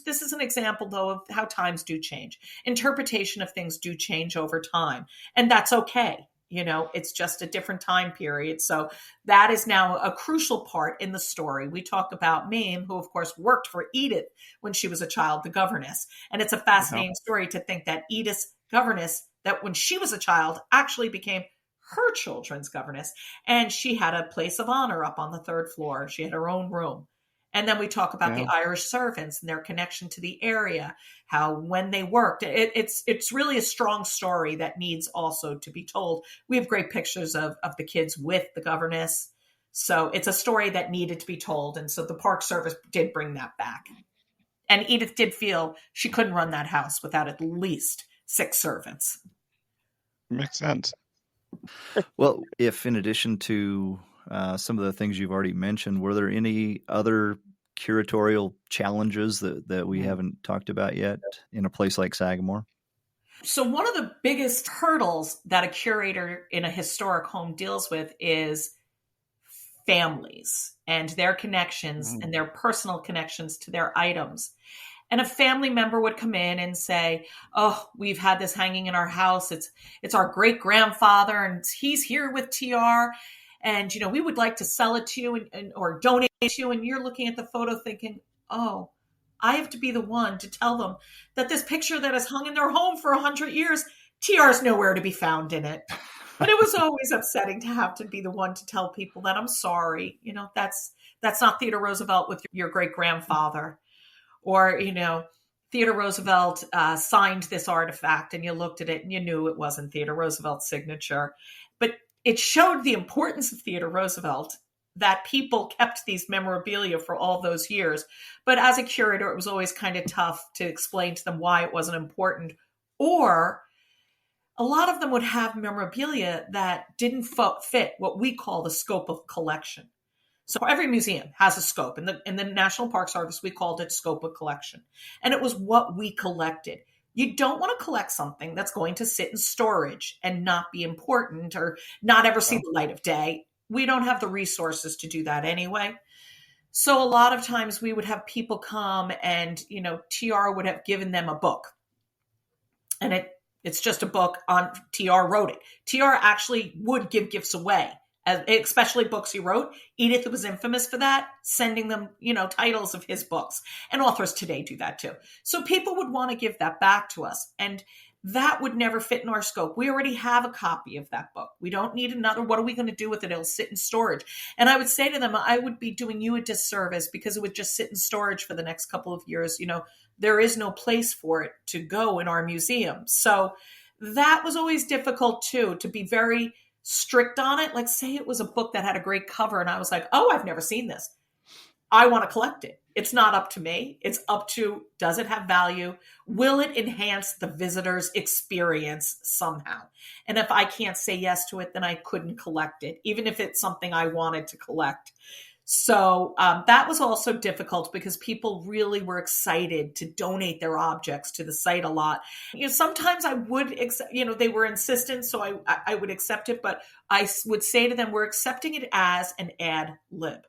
this is an example, though, of how times do change. Interpretation of things do change over time. And that's okay. You know, it's just a different time period. So that is now a crucial part in the story. We talk about Mame, who, of course, worked for Edith when she was a child, the governess. And it's a fascinating story to think that Edith's governess, that when she was a child, actually became her children's governess. And she had a place of honor up on the third floor. She had her own room. And then we talk about the Irish servants and their connection to the area, how when they worked, it's really a strong story that needs also to be told. We have great pictures of the kids with the governess. So it's a story that needed to be told. And so the Park Service did bring that back. And Edith did feel she couldn't run that house without at least 6 servants. Makes sense. Well, if in addition to some of the things you've already mentioned, were there any other curatorial challenges that we haven't talked about yet in a place like Sagamore? So one of the biggest hurdles that a curator in a historic home deals with is families and their connections and their personal connections to their items. And a family member would come in and say, oh, we've had this hanging in our house. It's our great grandfather and he's here with TR. And, we would like to sell it to you or donate it to you. And you're looking at the photo thinking, oh, I have to be the one to tell them that this picture that has hung in their home for 100 years, TR is nowhere to be found in it. And it was always upsetting to have to be the one to tell people that I'm sorry. That's not Theodore Roosevelt with your great grandfather. Or, Theodore Roosevelt signed this artifact, and you looked at it and you knew it wasn't Theodore Roosevelt's signature. But it showed the importance of Theodore Roosevelt, that people kept these memorabilia for all those years. But as a curator, it was always kind of tough to explain to them why it wasn't important. Or a lot of them would have memorabilia that didn't fit what we call the scope of collection. So every museum has a scope. In the National Park Service, we called it scope of collection. And it was what we collected. You don't want to collect something that's going to sit in storage and not be important or not ever see the light of day. We don't have the resources to do that anyway. So a lot of times we would have people come and, TR would have given them a book. And it's just a book on TR wrote it. TR actually would give gifts away, especially books he wrote. Edith was infamous for that, sending them, titles of his books. And authors today do that too. So people would want to give that back to us. And that would never fit in our scope. We already have a copy of that book. We don't need another. What are we going to do with it? It'll sit in storage. And I would say to them, I would be doing you a disservice because it would just sit in storage for the next couple of years. There is no place for it to go in our museum. So that was always difficult too, to be very strict on it. Like, say it was a book that had a great cover and I was like, oh, I've never seen this. I want to collect it. It's not up to me. It's up to, does it have value? Will it enhance the visitor's experience somehow? And if I can't say yes to it, then I couldn't collect it, even if it's something I wanted to collect. So that was also difficult because people really were excited to donate their objects to the site a lot. Sometimes I would, they were insistent, so I would accept it, but I would say to them, we're accepting it as an ad lib,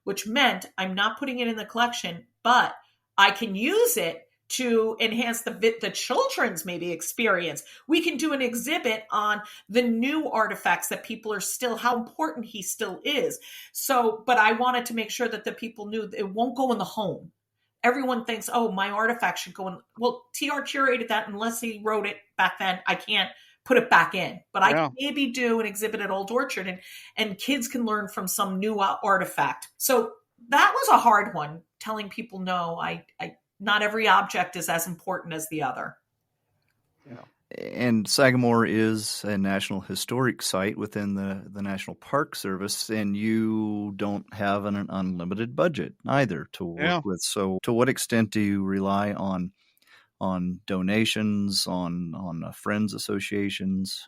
which meant I'm not putting it in the collection, but I can use it to enhance the children's maybe experience. We can do an exhibit on the new artifacts that people are still, how important he still is. So, but I wanted to make sure that the people knew it won't go in the home. Everyone thinks, oh, my artifact should go in. Well, TR curated that. Unless he wrote it back then, I can't put it back in. But I can maybe do an exhibit at Old Orchard and kids can learn from some new artifact. So that was a hard one, telling people, no, I not every object is as important as the other. Yeah. And Sagamore is a National Historic Site within the National Park Service, and you don't have an unlimited budget either to work with. So to what extent do you rely on donations, on friends associations?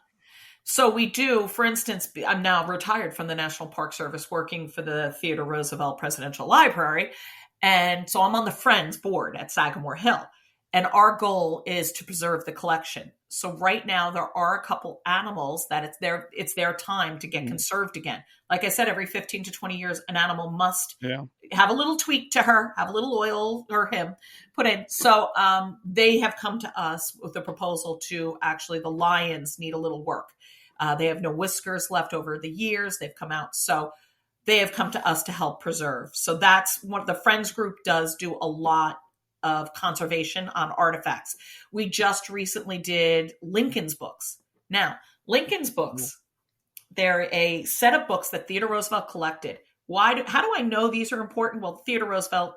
So we do, for instance, I'm now retired from the National Park Service working for the Theodore Roosevelt Presidential Library. And so I'm on the Friends board at Sagamore Hill. And our goal is to preserve the collection. So right now there are a couple animals that it's their time to get conserved again. Like I said, every 15 to 20 years, an animal must have a little tweak to her, have a little oil or him put in. So they have come to us with a proposal to actually, the lions need a little work. They have no whiskers left over the years. They've come out. So they have come to us to help preserve. So that's what the Friends group does, do a lot of conservation on artifacts. We just recently did Lincoln's books. Now, Lincoln's books, they're a set of books that Theodore Roosevelt collected. How do I know these are important? Well, Theodore Roosevelt,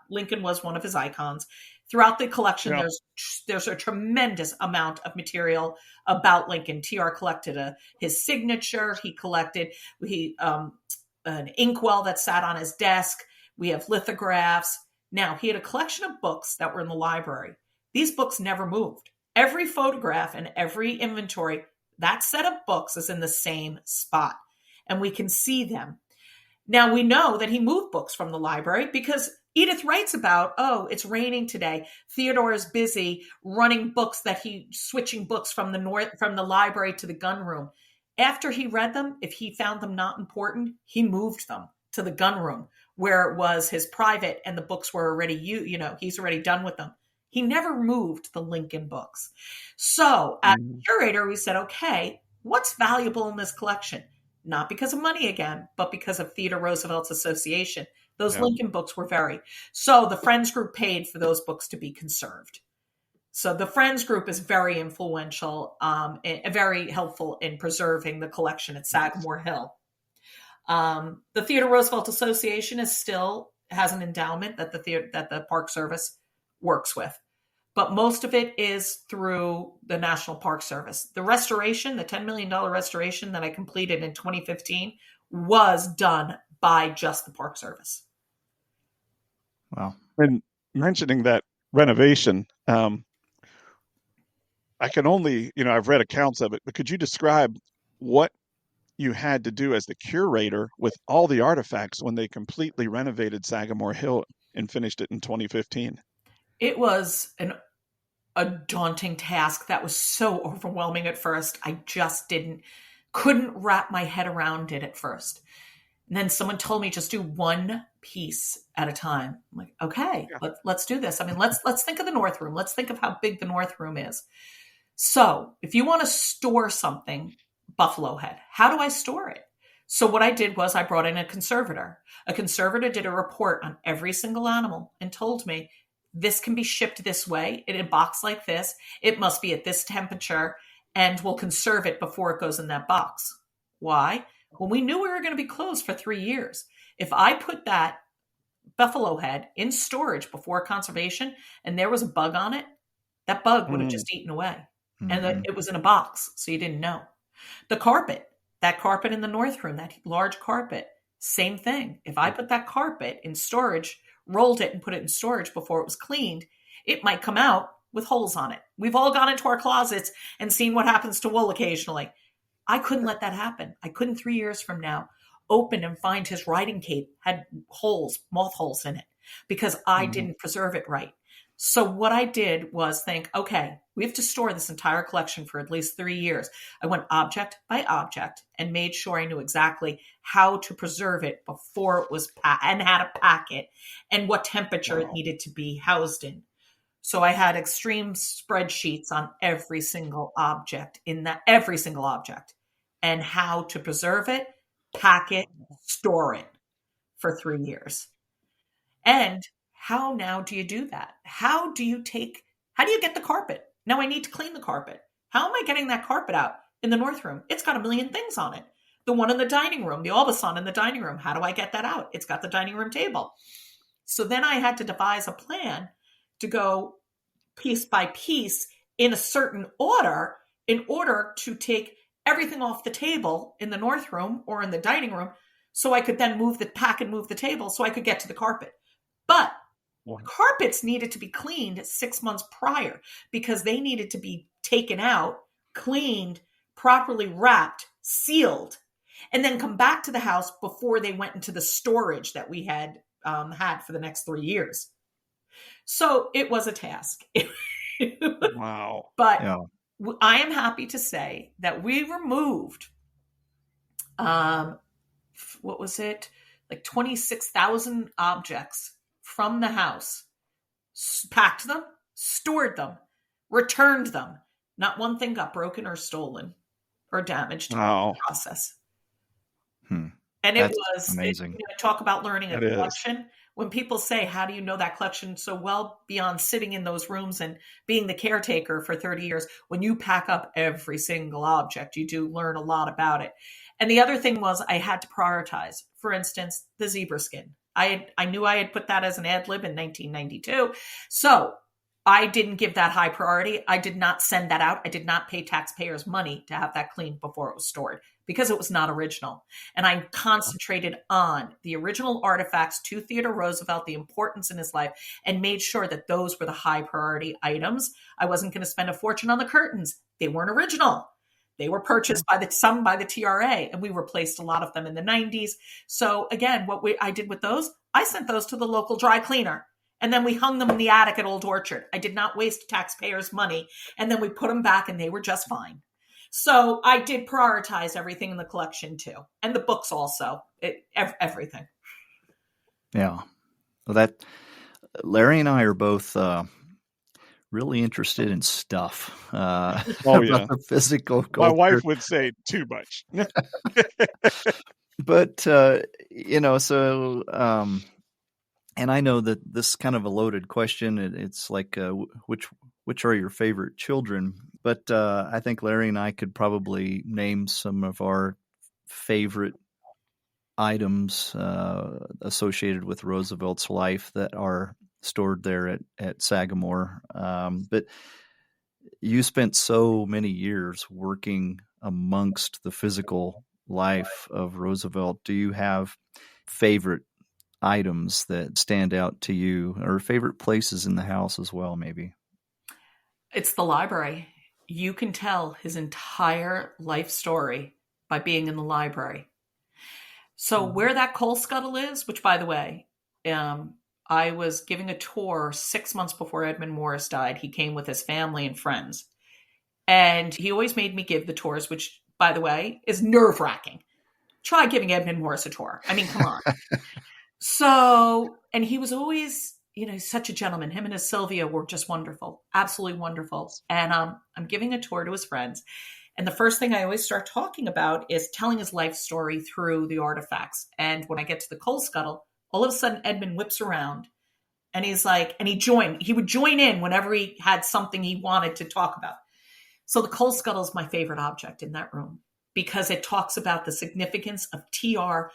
Lincoln was one of his icons. Throughout the collection, there's a tremendous amount of material about Lincoln. TR collected his signature. He collected an inkwell that sat on his desk. We have lithographs. Now, he had a collection of books that were in the library. These books never moved. Every photograph and every inventory, that set of books is in the same spot, and we can see them. Now, we know that he moved books from the library because Edith writes about, oh, it's raining today. Theodore is busy running switching books from the library to the gun room. After he read them, if he found them not important, he moved them to the gun room where it was his private and the books were already, he's already done with them. He never moved the Lincoln books. So as a curator, we said, okay, what's valuable in this collection? not because of money again, but because of Theodore Roosevelt's association. Those Lincoln books were so the Friends group paid for those books to be conserved. So the Friends group is very influential, very helpful in preserving the collection at Sagamore Hill. The Theodore Roosevelt Association still has an endowment that the Park Service works with, but most of it is through the National Park Service. The restoration, the $10 million restoration that I completed in 2015, was done by just the Park Service. Wow. And mentioning that renovation, I can only, I've read accounts of it, but could you describe what you had to do as the curator with all the artifacts when they completely renovated Sagamore Hill and finished it in 2015? It was a daunting task that was so overwhelming at first. I just couldn't wrap my head around it at first. And then someone told me just do one piece at a time. I'm like, okay, let's do this. I mean, let's think of the North Room. Let's think of how big the North Room is. So if you want to store something, buffalo head, how do I store it? So what I did was I brought in a conservator. A conservator did a report on every single animal and told me, this can be shipped this way in a box like this. It must be at this temperature, and we'll conserve it before it goes in that box. Why? Well, we knew we were going to be closed for 3 years. If I put that buffalo head in storage before conservation and there was a bug on it, that bug would have just eaten away. Mm-hmm. And it was in a box, so you didn't know. The carpet, that carpet in the North Room, that large carpet, same thing. If I put that carpet in storage, rolled it and put it in storage before it was cleaned, it might come out with holes on it. We've all gone into our closets and seen what happens to wool occasionally. I couldn't let that happen. I couldn't 3 years from now open and find his riding cape had holes, moth holes in it, because I didn't preserve it right. So what I did was think, okay, we have to store this entire collection for at least 3 years. I went object by object and made sure I knew exactly how to preserve it before it was and how to pack it and what temperature it needed to be housed in. So I had extreme spreadsheets on every single object and how to preserve it, pack it, store it for 3 years. And how now do you do that? How do you get the carpet? Now I need to clean the carpet. How am I getting that carpet out in the North Room? It's got a million things on it. The one in the dining room, the Albasan in the dining room. How do I get that out? It's got the dining room table. So then I had to devise a plan to go piece by piece in a certain order in order to take everything off the table in the North Room or in the dining room so I could then move the table so I could get to the carpet. But carpets needed to be cleaned 6 months prior because they needed to be taken out, cleaned, properly wrapped, sealed, and then come back to the house before they went into the storage that we had for the next 3 years. So it was a task. Wow. But I am happy to say that we removed, what was it? Like 26,000 objects from the house, packed them, stored them, returned them. Not one thing got broken or stolen or damaged in the process. And it was amazing. Talk about learning a collection. When people say, how do you know that collection so well beyond sitting in those rooms and being the caretaker for 30 years? When you pack up every single object, you do learn a lot about it. And the other thing was I had to prioritize. For instance, the zebra skin. I knew I had put that as an ad lib in 1992. So I didn't give that high priority. I did not send that out. I did not pay taxpayers money to have that cleaned before it was stored because it was not original. And I concentrated on the original artifacts to Theodore Roosevelt, the importance in his life, and made sure that those were the high priority items. I wasn't going to spend a fortune on the curtains. They weren't original. They were purchased by the TRA, and we replaced a lot of them in the 90s. So again, I did with those, I sent those to the local dry cleaner, and then we hung them in the attic at Old Orchard. I did not waste taxpayers' money, and then we put them back, and they were just fine. So I did prioritize everything in the collection too, and the books also, everything. Yeah, well, Larry and I are both really interested in stuff, Oh, about yeah. the physical My wife culture. would say too much. But, and I know that this is kind of a loaded question. It's like, which are your favorite children? But I think Larry and I could probably name some of our favorite items associated with Roosevelt's life that are stored there at Sagamore. But you spent so many years working amongst the physical life of Roosevelt. Do you have favorite items that stand out to you, or favorite places in the house as well, maybe? It's the library. You can tell his entire life story by being in the library. So where that coal scuttle is, which by the way, I was giving a tour 6 months before Edmund Morris died. He came with his family and friends. And he always made me give the tours, which by the way is nerve wracking. Try giving Edmund Morris a tour. I mean, come on. So, and he was always, such a gentleman. Him and his Sylvia were just wonderful, absolutely wonderful. And I'm giving a tour to his friends. And the first thing I always start talking about is telling his life story through the artifacts. And when I get to the coal scuttle, all of a sudden Edmund whips around and he's like, and he would join in whenever he had something he wanted to talk about. So the coal scuttle is my favorite object in that room because it talks about the significance of TR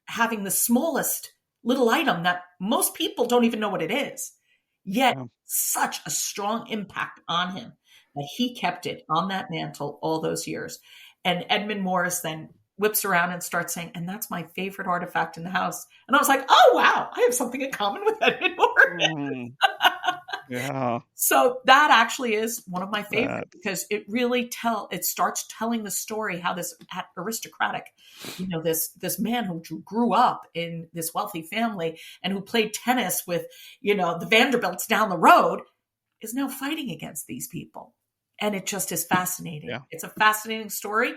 having the smallest little item that most people don't even know what it is, yet such a strong impact on him that he kept it on that mantle all those years. And Edmund Morris then whips around and starts saying, and that's my favorite artifact in the house. And I was like, oh, wow, I have something in common with Edmund Morris. Yeah. So that actually is one of my favorites because it really starts telling the story how this aristocratic, this man who grew up in this wealthy family and who played tennis with, the Vanderbilts down the road is now fighting against these people. And it just is fascinating. Yeah. It's a fascinating story.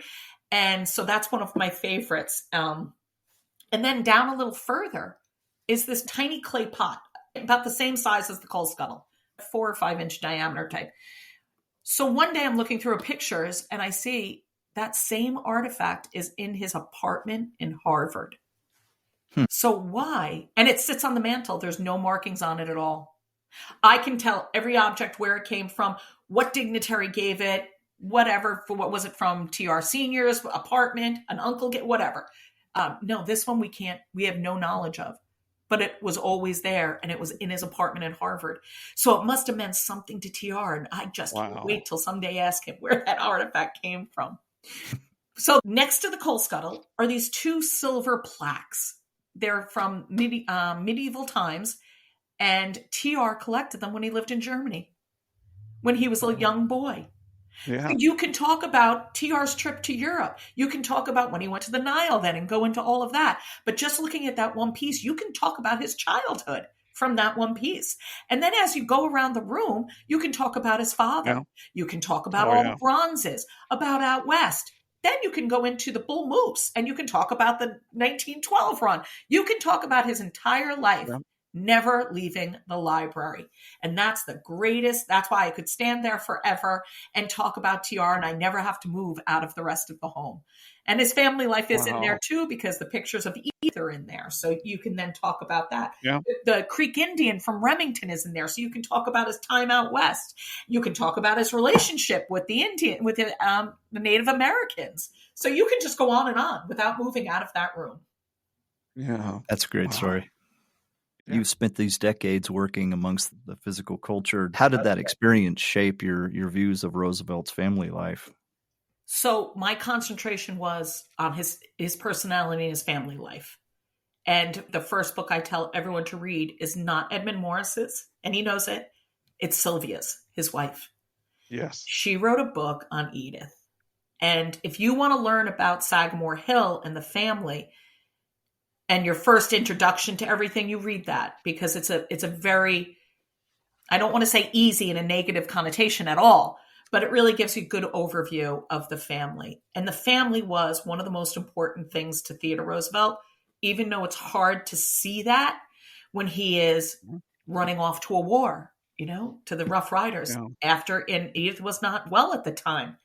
And so that's one of my favorites. And then down a little further is this tiny clay pot, about the same size as the coal scuttle, 4 or 5 inch diameter type. So one day I'm looking through pictures and I see that same artifact is in his apartment in Harvard. So why? And it sits on the mantle. There's no markings on it at all. I can tell every object where it came from, what dignitary gave it, whatever, for what was it from TR Senior's apartment, an uncle, whatever. No, this one we have no knowledge of. But it was always there, and it was in his apartment at Harvard. So it must have meant something to TR, and I just can't wait till someday ask him where that artifact came from. So next to the coal scuttle are these 2 silver plaques. They're from medieval times, and TR collected them when he lived in Germany, when he was a young boy. Yeah. You can talk about TR's trip to Europe. You can talk about when he went to the Nile then and go into all of that. But just looking at that one piece, you can talk about his childhood from that one piece. And then as you go around the room, you can talk about his father. Yeah. You can talk about all the bronzes, about out west. Then you can go into the bull moose and you can talk about the 1912 run. You can talk about his entire life. Yeah. Never leaving the library. And that's the greatest. That's why I could stand there forever and talk about TR and I never have to move out of the rest of the home. And his family life is in there too, because the pictures of Edith are in there. So you can then talk about that. Yeah. The Creek Indian from Remington is in there. So you can talk about his time out west. You can talk about his relationship with the Native Americans. So you can just go on and on without moving out of that room. Yeah. That's a great story. You spent these decades working amongst the physical culture. How did that experience shape your views of Roosevelt's family life? So my concentration was on his personality and his family life. And the first book I tell everyone to read is not Edmund Morris's, and he knows it. It's Sylvia's, his wife. Yes. She wrote a book on Edith. And if you want to learn about Sagamore Hill and the family, and your first introduction to everything, you read that because it's a very, I don't want to say easy in a negative connotation at all, but it really gives you a good overview of the family. And the family was one of the most important things to Theodore Roosevelt, even though it's hard to see that when he is running off to a war. to the Rough Riders Yeah. and Edith was not well at the time.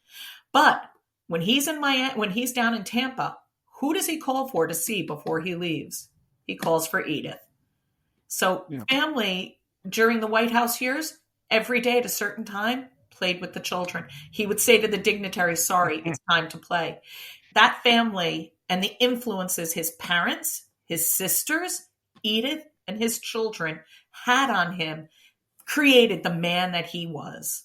But when he's down in Tampa, who does he call for to see before he leaves? He calls for Edith. So Yeah. family during the White House years, every day at a certain time, played with the children. He would say to the dignitaries, sorry, it's time to play. That family and the influences his parents, his sisters, Edith, and his children had on him created the man that he was.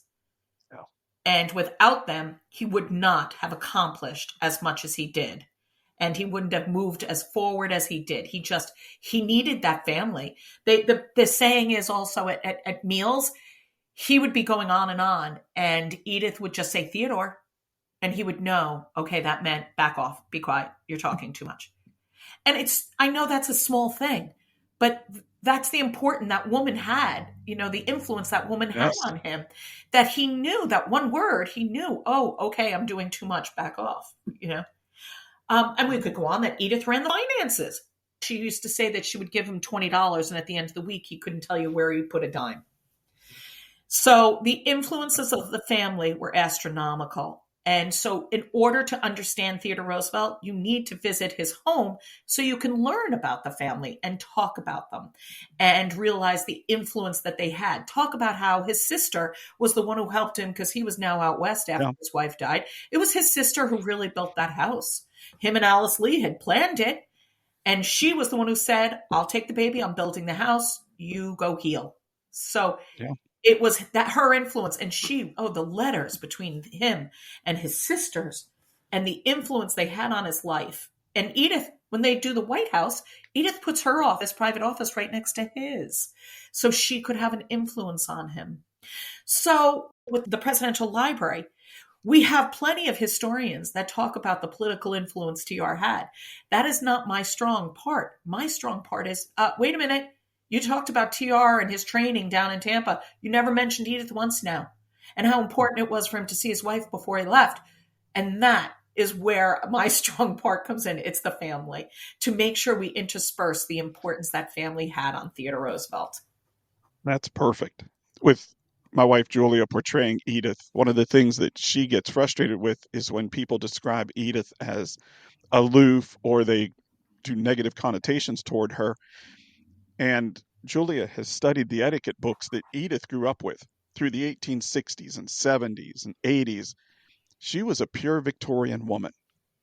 Yeah. And without them, he would not have accomplished as much as he did. And he wouldn't have moved as forward as he did. He needed that family. The saying is also at meals, he would be going on, and Edith would just say, Theodore, and he would know, okay, that meant back off, be quiet, you're talking too much. And I know that's a small thing, but that's the important that woman had, the influence that woman had on him, that he knew that one word, he knew, oh, okay, I'm doing too much, back off, and we could go on that Edith ran the finances. She used to say that she would give him $20, and at the end of the week, he couldn't tell you where he put a dime. So the influences of the family were astronomical. And so in order to understand Theodore Roosevelt, you need to visit his home so you can learn about the family and talk about them and realize the influence that they had. Talk about how his sister was the one who helped him because he was now out west after his wife died. It was his sister who really built that house. Him and Alice Lee had planned it. And she was the one who said, I'll take the baby. I'm building the house. You go heal. So it was that her influence, and the letters between him and his sisters and the influence they had on his life. And Edith, when they do the White House, Edith puts her private office right next to his, so she could have an influence on him. So with the Presidential Library, we have plenty of historians that talk about the political influence TR had. That is not my strong part. My strong part is, wait a minute, you talked about TR and his training down in Tampa. You never mentioned Edith once now, and how important it was for him to see his wife before he left. And that is where my strong part comes in. It's the family, to make sure we intersperse the importance that family had on Theodore Roosevelt. That's perfect. With my wife Julia portraying Edith, one of the things that she gets frustrated with is when people describe Edith as aloof or they do negative connotations toward her. And Julia has studied the etiquette books that Edith grew up with through the 1860s and 70s and 80s. She was a pure Victorian woman.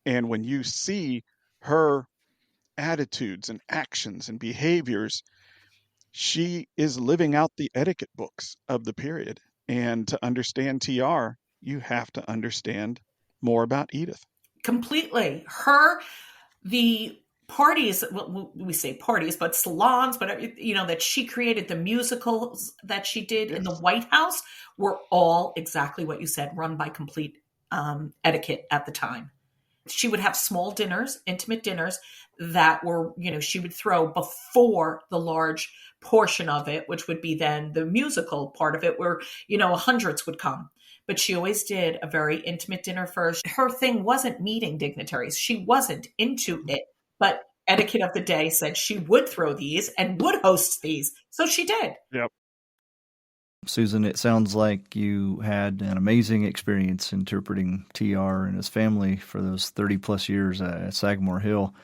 And when you see her attitudes and actions and behaviors, she is living out the etiquette books of the period. And to understand TR, you have to understand more about Edith. Completely. The parties, we say parties, but salons, but that she created, the musicals that she did in the White House were all exactly what you said, run by complete etiquette at the time. She would have small dinners, intimate dinners that were, she would throw before the large portion of it, which would be then the musical part of it where, hundreds would come. But she always did a very intimate dinner first. Her thing wasn't meeting dignitaries. She wasn't into it. But etiquette of the day said she would throw these and would host these. So she did. Yep. Susan, it sounds like you had an amazing experience interpreting TR and his family for those 30-plus years at Sagamore Hill.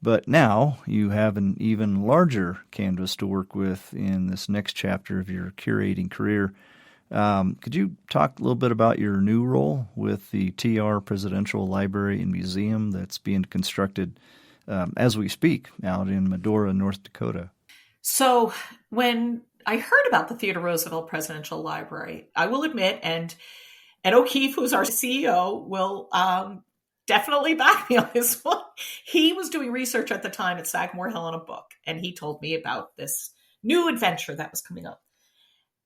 But now you have an even larger canvas to work with in this next chapter of your curating career. Could you talk a little bit about your new role with the TR Presidential Library and Museum that's being constructed as we speak out in Medora, North Dakota? So when I heard about the Theodore Roosevelt Presidential Library, I will admit, and Ed O'Keefe, who's our CEO, will definitely back me on this one. He was doing research at the time at Sagamore Hill in a book, and he told me about this new adventure that was coming up.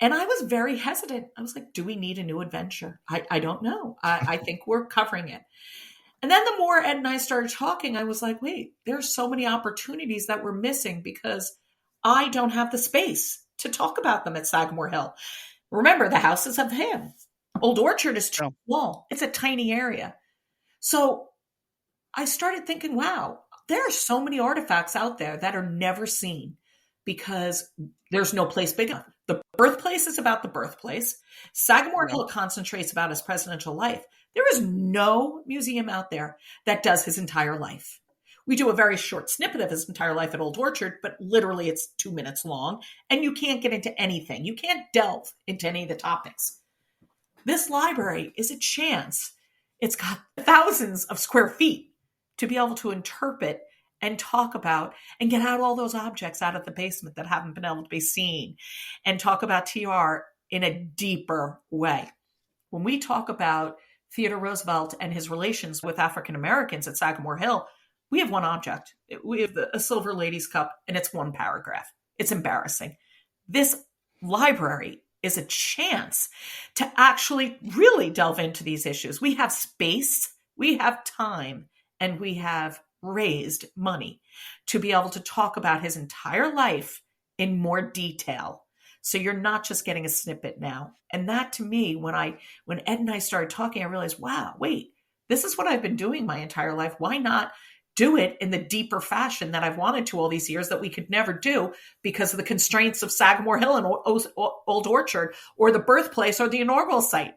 And I was very hesitant. I was like, do we need a new adventure? I don't know. I think we're covering it. And then the more Ed and I started talking, I was like, wait, there's so many opportunities that we're missing because I don't have the space to talk about them at Sagamore Hill. Remember, the house is of him. Old Orchard is too small. It's a tiny area. So I started thinking, wow, there are so many artifacts out there that are never seen. because there's no place big enough. The birthplace is about the birthplace. Sagamore Hill concentrates about his presidential life. There is no museum out there that does his entire life. We do a very short snippet of his entire life at Old Orchard, but literally it's 2 minutes long, and you can't get into anything. You can't delve into any of the topics. This library is a chance. It's got thousands of square feet to be able to interpret and talk about and get out all those objects out of the basement that haven't been able to be seen, and talk about TR in a deeper way. When we talk about Theodore Roosevelt and his relations with African Americans at Sagamore Hill, we have one object. We have a silver lady's cup, and it's one paragraph. It's embarrassing. This library is a chance to actually really delve into these issues. We have space, we have time, and we have raised money to be able to talk about his entire life in more detail. So you're not just getting a snippet now. And that, to me, when Ed and I started talking, I realized, wow, wait, this is what I've been doing my entire life. Why not do it in the deeper fashion that I've wanted to all these years that we could never do because of the constraints of Sagamore Hill and Old Orchard, or the birthplace, or the inaugural site?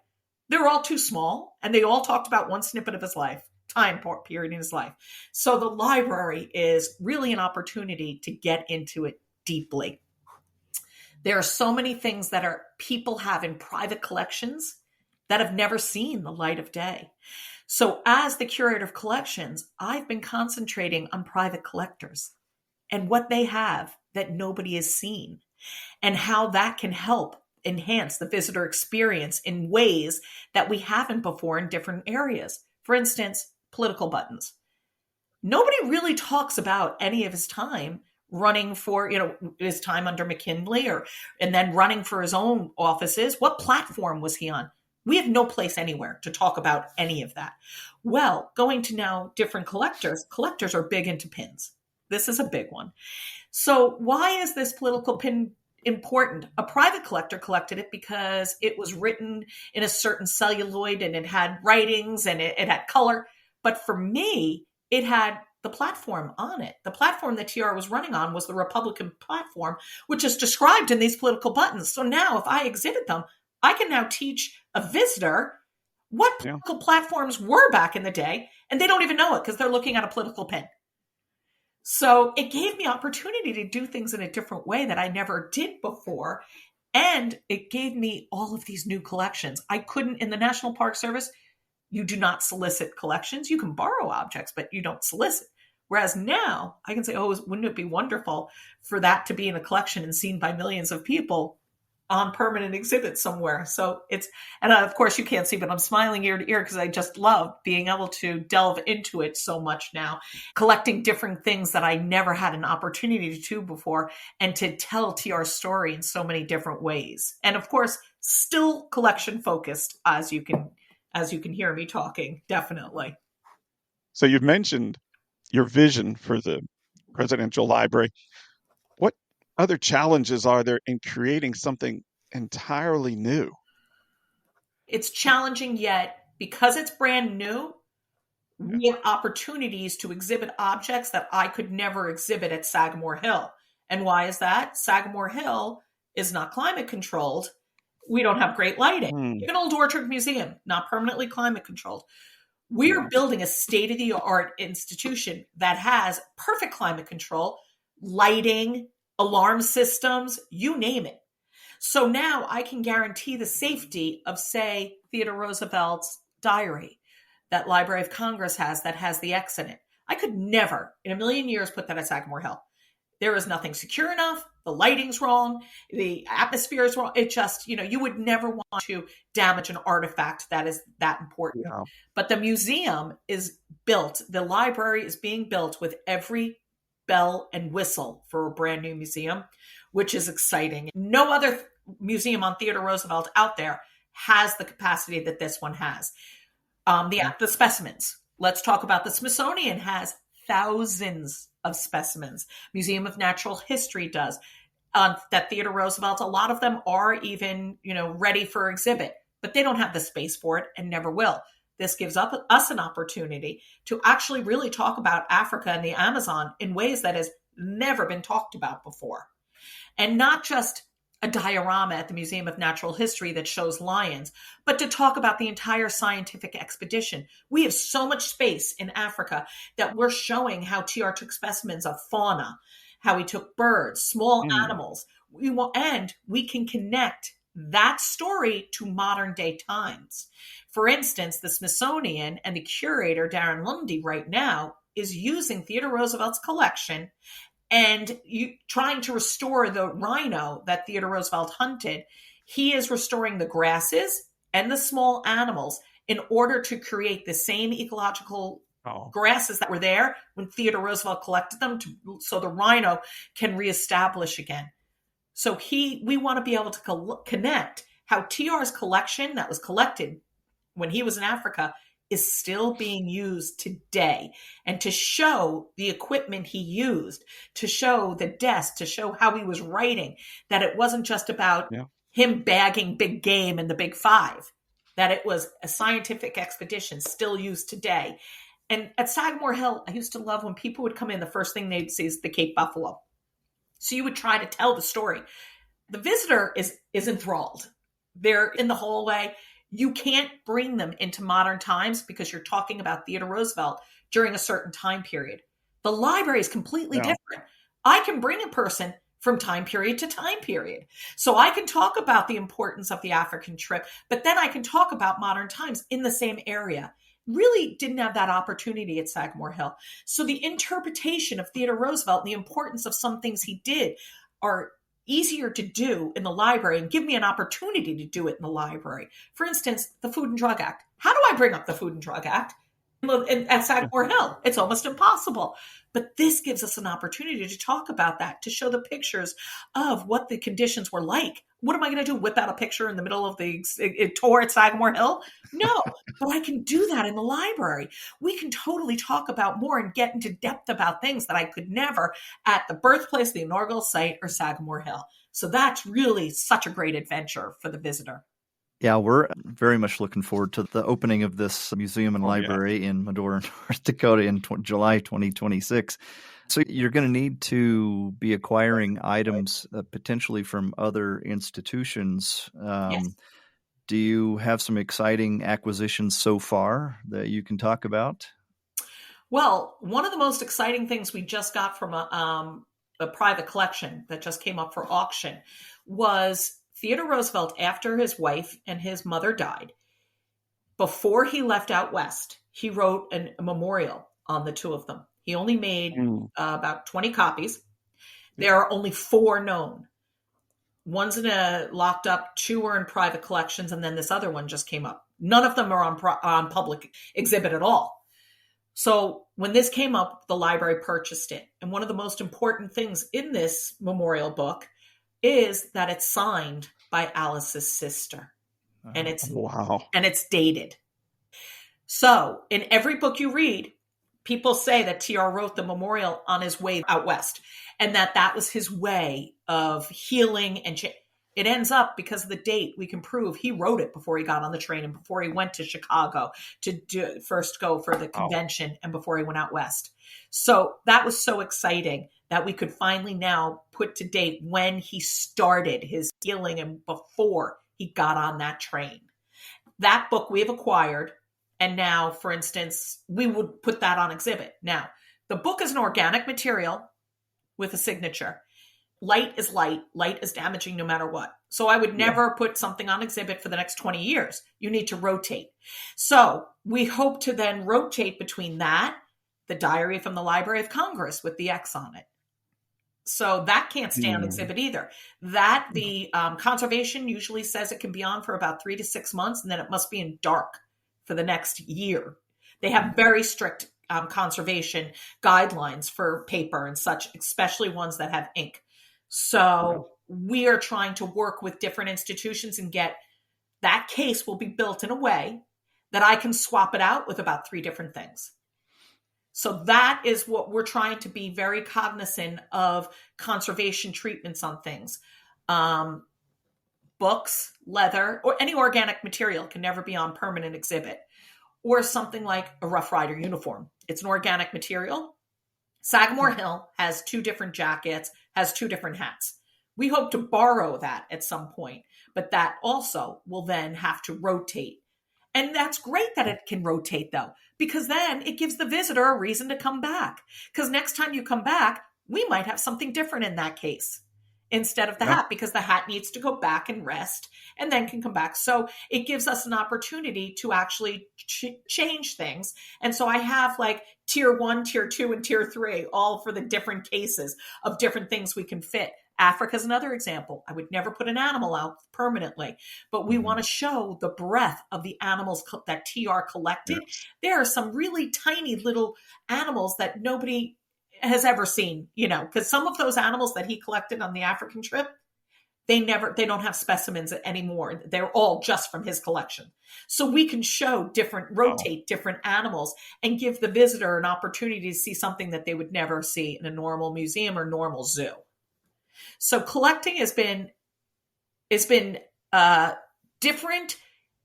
They're all too small, and they all talked about one snippet of his life, time period in his life. So the library is really an opportunity to get into it deeply. There are so many things that people have in private collections that have never seen the light of day. So as the curator of collections, I've been concentrating on private collectors and what they have that nobody has seen, and how that can help enhance the visitor experience in ways that we haven't before in different areas. For instance, political buttons. Nobody really talks about any of his time running for, his time under McKinley, and then running for his own offices. What platform was he on? We have no place anywhere to talk about any of that. Well, going to now different collectors are big into pins. This is a big one. So why is this political pin important? A private collector collected it because it was written in a certain celluloid, and it had writings, and it had color. But for me, it had the platform on it. The platform that TR was running on was the Republican platform, which is described in these political buttons. So now if I exhibit them, I can now teach a visitor what political platforms were back in the day, and they don't even know it because they're looking at a political pin. So it gave me opportunity to do things in a different way that I never did before. And it gave me all of these new collections. I couldn't, in the National Park Service, you do not solicit collections. You can borrow objects, but you don't solicit. Whereas now I can say, oh, wouldn't it be wonderful for that to be in a collection and seen by millions of people on permanent exhibit somewhere? So and of course you can't see, but I'm smiling ear to ear because I just love being able to delve into it so much now, collecting different things that I never had an opportunity to do before, and to tell TR's story in so many different ways. And of course, still collection focused, as you can hear me talking, definitely. So you've mentioned your vision for the presidential library. What other challenges are there in creating something entirely new? It's challenging, yet because it's brand new, we have opportunities to exhibit objects that I could never exhibit at Sagamore Hill. And why is that? Sagamore Hill is not climate controlled. We don't have great lighting. Even Old Orchard Museum, not permanently climate controlled. We're building a state-of-the-art institution that has perfect climate control, lighting, alarm systems, you name it. So now I can guarantee the safety of, say, Theodore Roosevelt's diary that Library of Congress has, that has the X in it. I could never in a million years put that at Sagamore Hill. There is nothing secure enough. The lighting's wrong. The atmosphere is wrong. It just, you would never want to damage an artifact that is that important. Yeah. But the museum is built. The library is being built with every bell and whistle for a brand new museum, which is exciting. No other museum on Theodore Roosevelt out there has the capacity that this one has. The specimens. Let's talk about the Smithsonian has thousands of specimens. Museum of Natural History does. That Theodore Roosevelt, a lot of them are even, ready for exhibit, but they don't have the space for it and never will. This gives us an opportunity to actually really talk about Africa and the Amazon in ways that has never been talked about before. and not just a diorama at the Museum of Natural History that shows lions, but to talk about the entire scientific expedition. We have so much space in Africa that we're showing how TR took specimens of fauna, how he took birds, small animals. And we can connect that story to modern day times. For instance, the Smithsonian and the curator, Darren Lundy, right now is using Theodore Roosevelt's collection and trying to restore the rhino that Theodore Roosevelt hunted. He is restoring the grasses and the small animals in order to create the same ecological grasses that were there when Theodore Roosevelt collected them, so the rhino can reestablish again. So we want to be able to connect how TR's collection that was collected when he was in Africa is still being used today, and to show the equipment he used, to show the desk, to show how he was writing, that it wasn't just about him bagging big game in the Big Five, that it was a scientific expedition still used today. And at Sagamore Hill, I used to love when people would come in, the first thing they'd see is the Cape Buffalo. So you would try to tell the story. The visitor is enthralled. They're in the hallway. You can't bring them into modern times because you're talking about Theodore Roosevelt during a certain time period. The library is completely different. I can bring a person from time period to time period. So I can talk about the importance of the African trip, but then I can talk about modern times in the same area. Really didn't have that opportunity at Sagamore Hill. So the interpretation of Theodore Roosevelt and the importance of some things he did are easier to do in the library and give me an opportunity to do it in the library. For instance, the Food and Drug Act. How do I bring up the Food and Drug Act at Sagamore Hill? It's almost impossible. But this gives us an opportunity to talk about that, to show the pictures of what the conditions were like. What am I going to do? Whip out a picture in the middle of the tour at Sagamore Hill? No, but I can do that in the library. We can totally talk about more and get into depth about things that I could never at the birthplace, the inaugural site, or Sagamore Hill. So that's really such a great adventure for the visitor. Yeah, we're very much looking forward to the opening of this museum and library in Medora, North Dakota in July 2026. So you're going to need to be acquiring items potentially from other institutions. Yes. Do you have some exciting acquisitions so far that you can talk about? Well, one of the most exciting things we just got from a private collection that just came up for auction was Theodore Roosevelt, after his wife and his mother died. Before he left out west, he wrote a memorial on the two of them. He only made about 20 copies. There are only 4 known. One's in a locked up, 2 are in private collections, and then this other one just came up. None of them are on public exhibit at all. So when this came up, the library purchased it. And one of the most important things in this memorial book is that it's signed by Alice's sister. And it's dated. So in every book you read, people say that TR wrote the memorial on his way out west, and that was his way of healing and it ends up, because of the date, we can prove he wrote it before he got on the train and before he went to Chicago to first go for the convention and before he went out west. So that was so exciting that we could finally now put to date when he started his healing and before he got on that train. That book we have acquired. And now, for instance, we would put that on exhibit. Now, the book is an organic material with a signature. Light is light. Light is damaging no matter what. So I would never put something on exhibit for the next 20 years. You need to rotate. So we hope to then rotate between that, the diary from the Library of Congress with the X on it. So that can't stay on exhibit either. That the conservation usually says it can be on for about 3 to 6 months, and then it must be in dark for the next year. They have very strict conservation guidelines for paper and such, especially ones that have ink. So we are trying to work with different institutions and get that case will be built in a way that I can swap it out with about 3 different things. So that is what we're trying to be very cognizant of, conservation treatments on things. Books, leather, or any organic material can never be on permanent exhibit. Or something like a Rough Rider uniform. It's an organic material. Sagamore Hill has 2 different jackets, has 2 different hats. We hope to borrow that at some point, but that also will then have to rotate. And that's great that it can rotate, though, because then it gives the visitor a reason to come back. Because next time you come back, we might have something different in that case instead of the Yeah. hat, because the hat needs to go back and rest and then can come back. So it gives us an opportunity to actually change things. And so I have like tier 1, tier 2, and tier 3, all for the different cases of different things we can fit. Africa is another example. I would never put an animal out permanently, but we want to show the breadth of the animals that TR collected. Yes. There are some really tiny little animals that nobody has ever seen, because some of those animals that he collected on the African trip, they don't have specimens anymore. They're all just from his collection. So we can rotate different animals and give the visitor an opportunity to see something that they would never see in a normal museum or normal zoo. So collecting has been different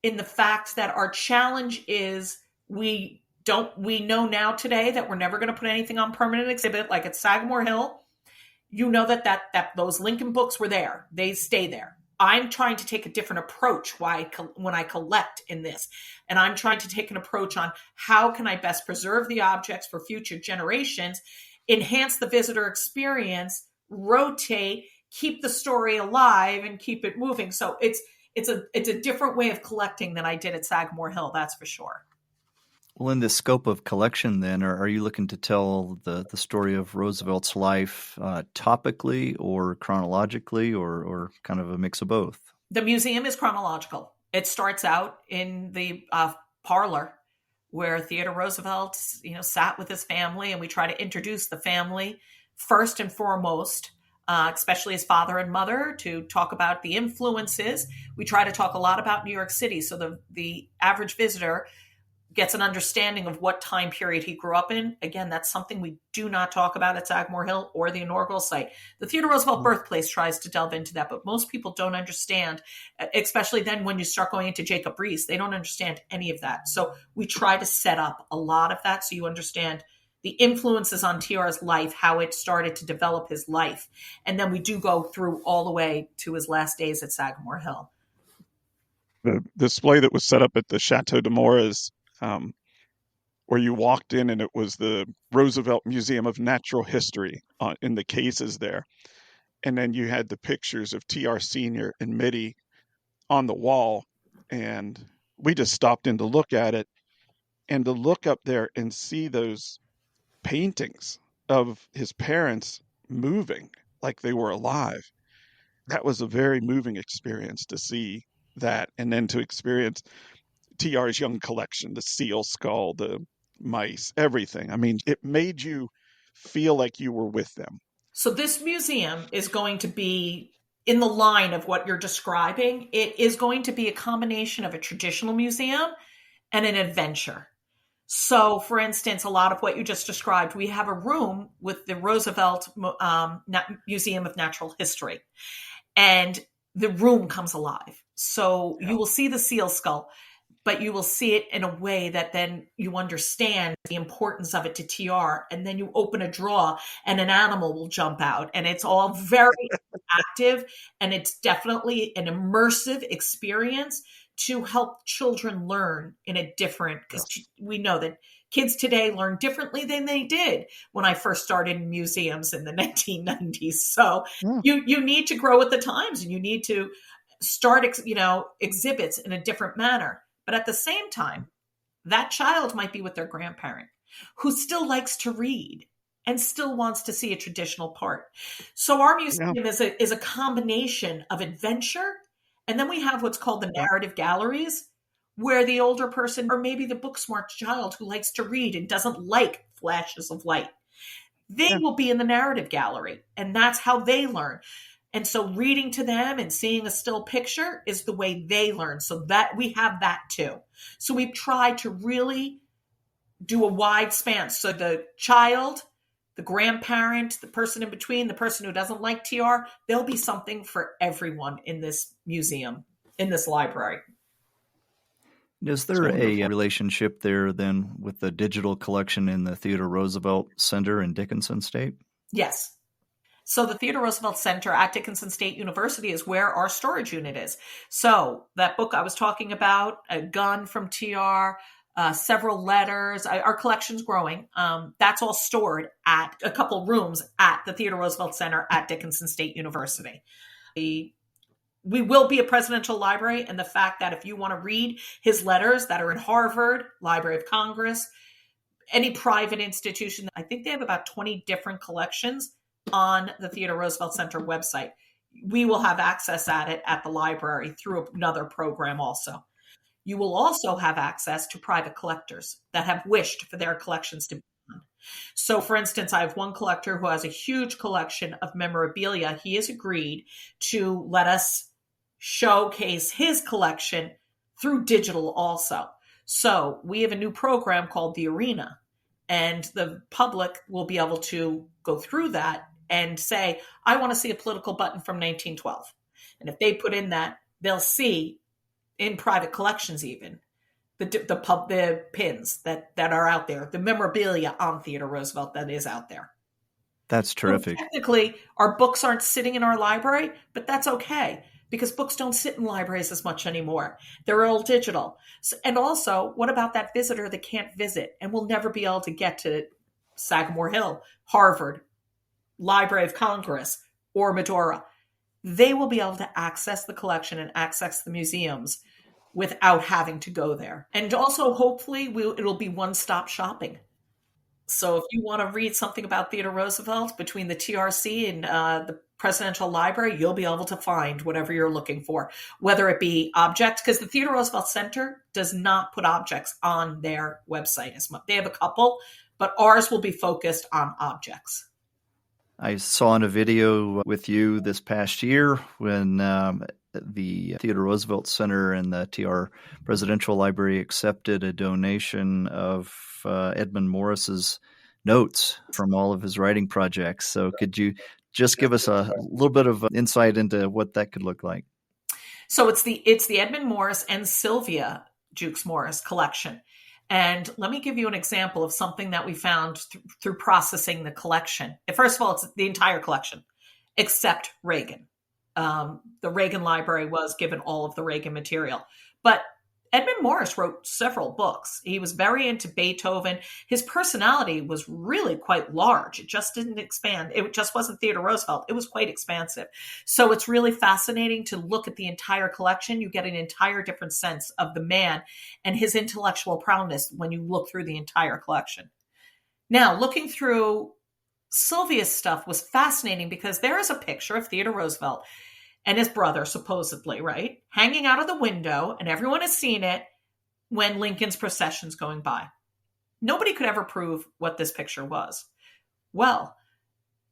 in the fact that our challenge is we know now today that we're never going to put anything on permanent exhibit like at Sagamore Hill. You know that those Lincoln books were there. They stay there. I'm trying to take a different approach when I collect in this. And I'm trying to take an approach on how can I best preserve the objects for future generations, enhance the visitor experience, rotate, keep the story alive, and keep it moving. So it's a different way of collecting than I did at Sagamore Hill, that's for sure. Well, in the scope of collection, then, are you looking to tell the story of Roosevelt's life topically or chronologically, or kind of a mix of both? The museum is chronological. It starts out in the parlor where Theodore Roosevelt, sat with his family, and we try to introduce the family first and foremost, especially his father and mother, to talk about the influences. We try to talk a lot about New York City, so the average visitor gets an understanding of what time period he grew up in. Again, that's something we do not talk about at Sagamore Hill or the inaugural site. The Theodore Roosevelt birthplace tries to delve into that, but most people don't understand, especially then when you start going into Jacob Riis, they don't understand any of that. So we try to set up a lot of that so you understand the influences on TR's life, how it started to develop his life. And then we do go through all the way to his last days at Sagamore Hill. The display that was set up at the Chateau de Moras, where you walked in, and it was the Roosevelt Museum of Natural History in the cases there. And then you had the pictures of TR Senior and Mitty on the wall. And we just stopped in to look at it, and to look up there and see those paintings of his parents moving like they were alive. That was a very moving experience to see that, and then to experience TR's young collection, the seal skull, the mice, everything. I mean, it made you feel like you were with them. So this museum is going to be in the line of what you're describing. It is going to be a combination of a traditional museum and an adventure. So, for instance, a lot of what you just described, we have a room with the Roosevelt Museum of Natural History, and the room comes alive. So you will see the seal skull, but you will see it in a way that then you understand the importance of it to TR. And then you open a drawer and an animal will jump out, and it's all very active, and it's definitely an immersive experience to help children learn in a different, because we know that kids today learn differently than they did when I first started in museums in the 1990s. So you need to grow with the times, and you need to start, exhibits in a different manner. But at the same time, that child might be with their grandparent who still likes to read and still wants to see a traditional part. So our museum is a combination of adventure. And then we have what's called the narrative galleries, where the older person, or maybe the book smart child who likes to read and doesn't like flashes of light, they will be in the narrative gallery. And that's how they learn. And so reading to them and seeing a still picture is the way they learn. So that we have that too. So we've tried to really do a wide span. So the child, the grandparent, the person in between, the person who doesn't like TR, there'll be something for everyone in this museum, in this library. Is there a relationship there then with the digital collection in the Theodore Roosevelt Center in Dickinson State? Yes. So the Theodore Roosevelt Center at Dickinson State University is where our storage unit is. So that book I was talking about, a gun from TR, several letters, our collection's growing. That's all stored at a couple rooms at the Theodore Roosevelt Center at Dickinson State University. We will be a presidential library, and the fact that if you want to read his letters that are in Harvard, Library of Congress, any private institution, I think they have about 20 different collections on the Theodore Roosevelt Center website. We will have access at it at the library through another program also. You will also have access to private collectors that have wished for their collections to be on. So, for instance, I have one collector who has a huge collection of memorabilia. He has agreed to let us showcase his collection through digital also. So we have a new program called The Arena, and the public will be able to go through that and say, I want to see a political button from 1912. And if they put in that, they'll see in private collections even the pins that are out there, the memorabilia on Theodore Roosevelt that is out there. That's terrific. So technically, our books aren't sitting in our library, but that's okay because books don't sit in libraries as much anymore. They're all digital. So, and also, what about that visitor that can't visit and will never be able to get to Sagamore Hill, Harvard, Library of Congress, or Medora? They will be able to access the collection and access the museums without having to go there. And also, hopefully, it'll be one-stop shopping. So if you want to read something about Theodore Roosevelt between the TRC and the Presidential Library, you'll be able to find whatever you're looking for, whether it be objects, because the Theodore Roosevelt Center does not put objects on their website as much. They have a couple, but ours will be focused on objects. I saw in a video with you this past year when the Theodore Roosevelt Center and the TR Presidential Library accepted a donation of Edmund Morris's notes from all of his writing projects. So could you just give us a little bit of insight into what that could look like? So it's the Edmund Morris and Sylvia Jukes Morris collection. And let me give you an example of something that we found through processing the collection. First of all, it's the entire collection, except Reagan. The Reagan Library was given all of the Reagan material. But Edmund Morris wrote several books. He was very into Beethoven. His personality was really quite large. It just didn't expand. It just wasn't Theodore Roosevelt. It was quite expansive. So it's really fascinating to look at the entire collection. You get an entire different sense of the man and his intellectual prowess when you look through the entire collection. Now, looking through Sylvia's stuff was fascinating because there is a picture of Theodore Roosevelt and his brother, supposedly, right, hanging out of the window, and everyone has seen it when Lincoln's procession's going by. Nobody could ever prove what this picture was. Well,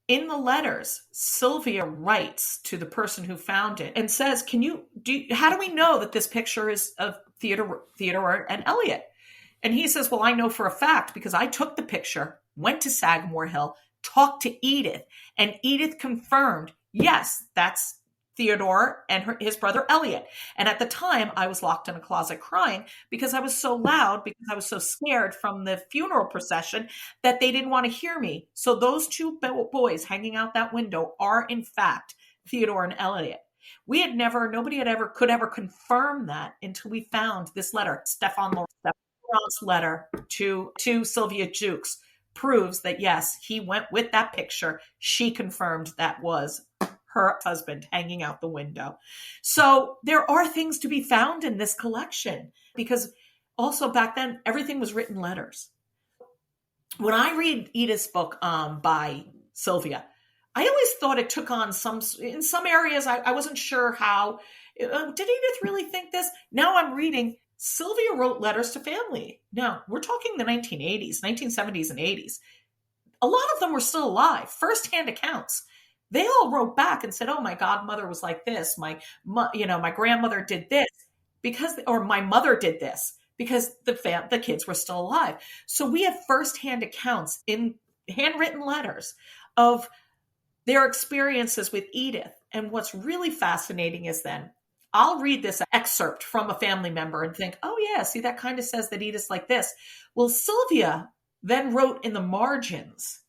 in the letters, Sylvia writes to the person who found it and says, how do we know that this picture is of Theodore and Eliot? And he says, well, I know for a fact because I took the picture, went to Sagamore Hill, talked to Edith, and Edith confirmed, yes, that's Theodore and his brother Eliot. And at the time, I was locked in a closet crying because I was so loud, because I was so scared from the funeral procession that they didn't want to hear me. So those two boys hanging out that window are, in fact, Theodore and Eliot. Nobody could ever confirm that until we found this letter. Stefan Laurent's letter to Sylvia Jukes proves that, yes, he went with that picture. She confirmed that was her husband hanging out the window. So there are things to be found in this collection because also back then, everything was written letters. When I read Edith's book by Sylvia, I always thought it took on in some areas, I wasn't sure how. Did Edith really think this? Now I'm reading Sylvia wrote letters to family. Now, we're talking the 1980s, 1970s and 80s. A lot of them were still alive, firsthand accounts. They all wrote back and said, oh, my godmother was like this. My grandmother did this or my mother did this because the kids were still alive. So we have firsthand accounts in handwritten letters of their experiences with Edith. And what's really fascinating is then I'll read this excerpt from a family member and think, oh, yeah, see, that kind of says that Edith's like this. Well, Sylvia then wrote in the margins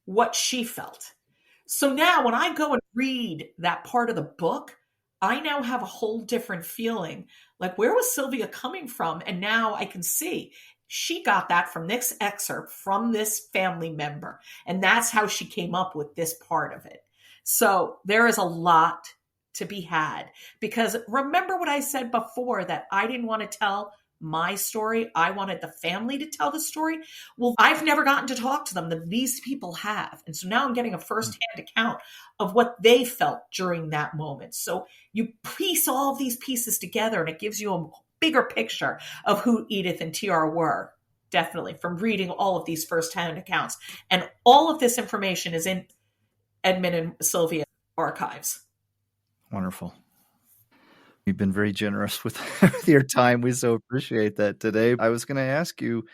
what she felt. So now when I go and read that part of the book, I now have a whole different feeling. Like, where was Sylvia coming from? And now I can see she got that from this excerpt from this family member. And that's how she came up with this part of it. So there is a lot to be had, because remember what I said before, that I didn't want to tell my story. I wanted the family to tell the story. Well, I've never gotten to talk to them. These people have. And so now I'm getting a firsthand account of what they felt during that moment. So you piece all of these pieces together and it gives you a bigger picture of who Edith and TR were, definitely, from reading all of these firsthand accounts. And all of this information is in Edmund and Sylvia archives. Wonderful. You've been very generous with your time. We so appreciate that today. I was going to ask you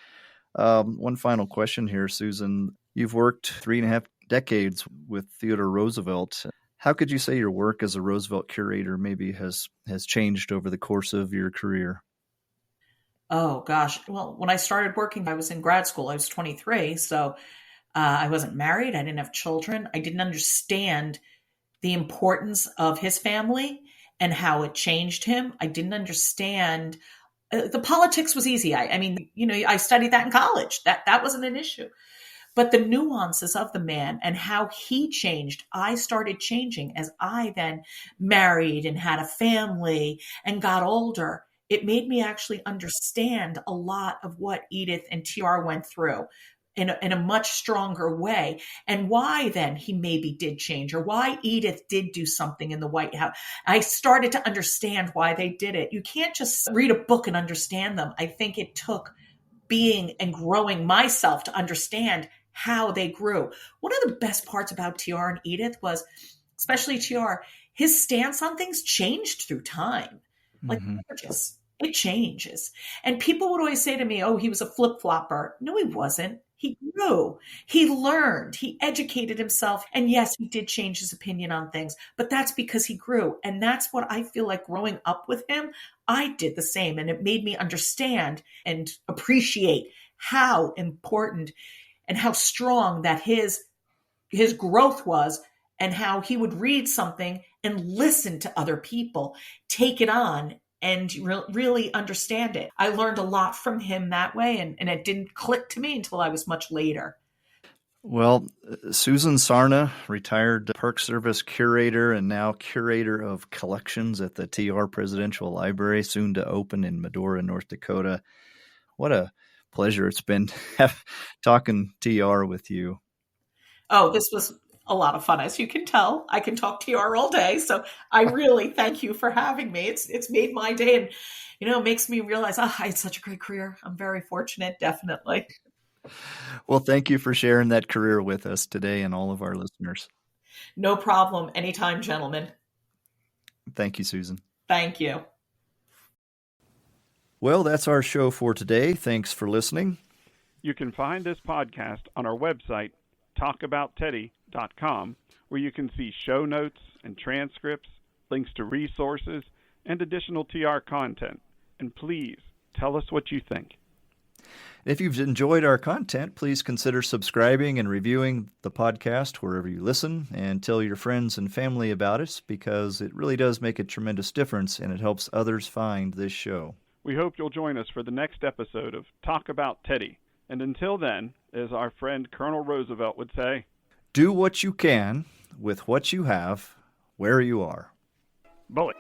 one final question here, Susan. You've worked 3.5 decades with Theodore Roosevelt. How could you say your work as a Roosevelt curator maybe has changed over the course of your career? Oh, gosh. Well, when I started working, I was in grad school. I was 23. So I wasn't married. I didn't have children. I didn't understand the importance of his family and how it changed him. I didn't understand. The politics was easy. I mean, I studied that in college. That wasn't an issue. But the nuances of the man and how he changed, I started changing as I then married and had a family and got older. It made me actually understand a lot of what Edith and TR went through in a much stronger way, and why then he maybe did change, or why Edith did do something in the White House. I started to understand why they did it. You can't just read a book and understand them. I think it took being and growing myself to understand how they grew. One of the best parts about TR and Edith was, especially TR, his stance on things changed through time. Like, it changes. And people would always say to me, oh, he was a flip-flopper. No, he wasn't. He grew. He learned. He educated himself. And yes, he did change his opinion on things, but that's because he grew. And that's what I feel like growing up with him, I did the same. And it made me understand and appreciate how important and how strong that his growth was, and how he would read something and listen to other people, take it on, and really understand it. I learned a lot from him that way, and it didn't click to me until I was much later. Well, Susan Sarna, retired Park Service Curator and now Curator of Collections at the TR Presidential Library, soon to open in Medora, North Dakota. What a pleasure it's been talking TR with you. Oh, this was a lot of fun. As you can tell, I can talk TR all day. So I really thank you for having me. It's made my day, and, it makes me realize, I had such a great career. I'm very fortunate, definitely. Well, thank you for sharing that career with us today and all of our listeners. No problem. Anytime, gentlemen. Thank you, Susan. Thank you. Well, that's our show for today. Thanks for listening. You can find this podcast on our website, talkaboutteddy.com, where you can see show notes and transcripts, links to resources, and additional TR content. And please tell us what you think. If you've enjoyed our content, please consider subscribing and reviewing the podcast wherever you listen, and tell your friends and family about us, because it really does make a tremendous difference and it helps others find this show. We hope you'll join us for the next episode of Talk About Teddy. And until then, as our friend Colonel Roosevelt would say, do what you can with what you have where you are. Bullet.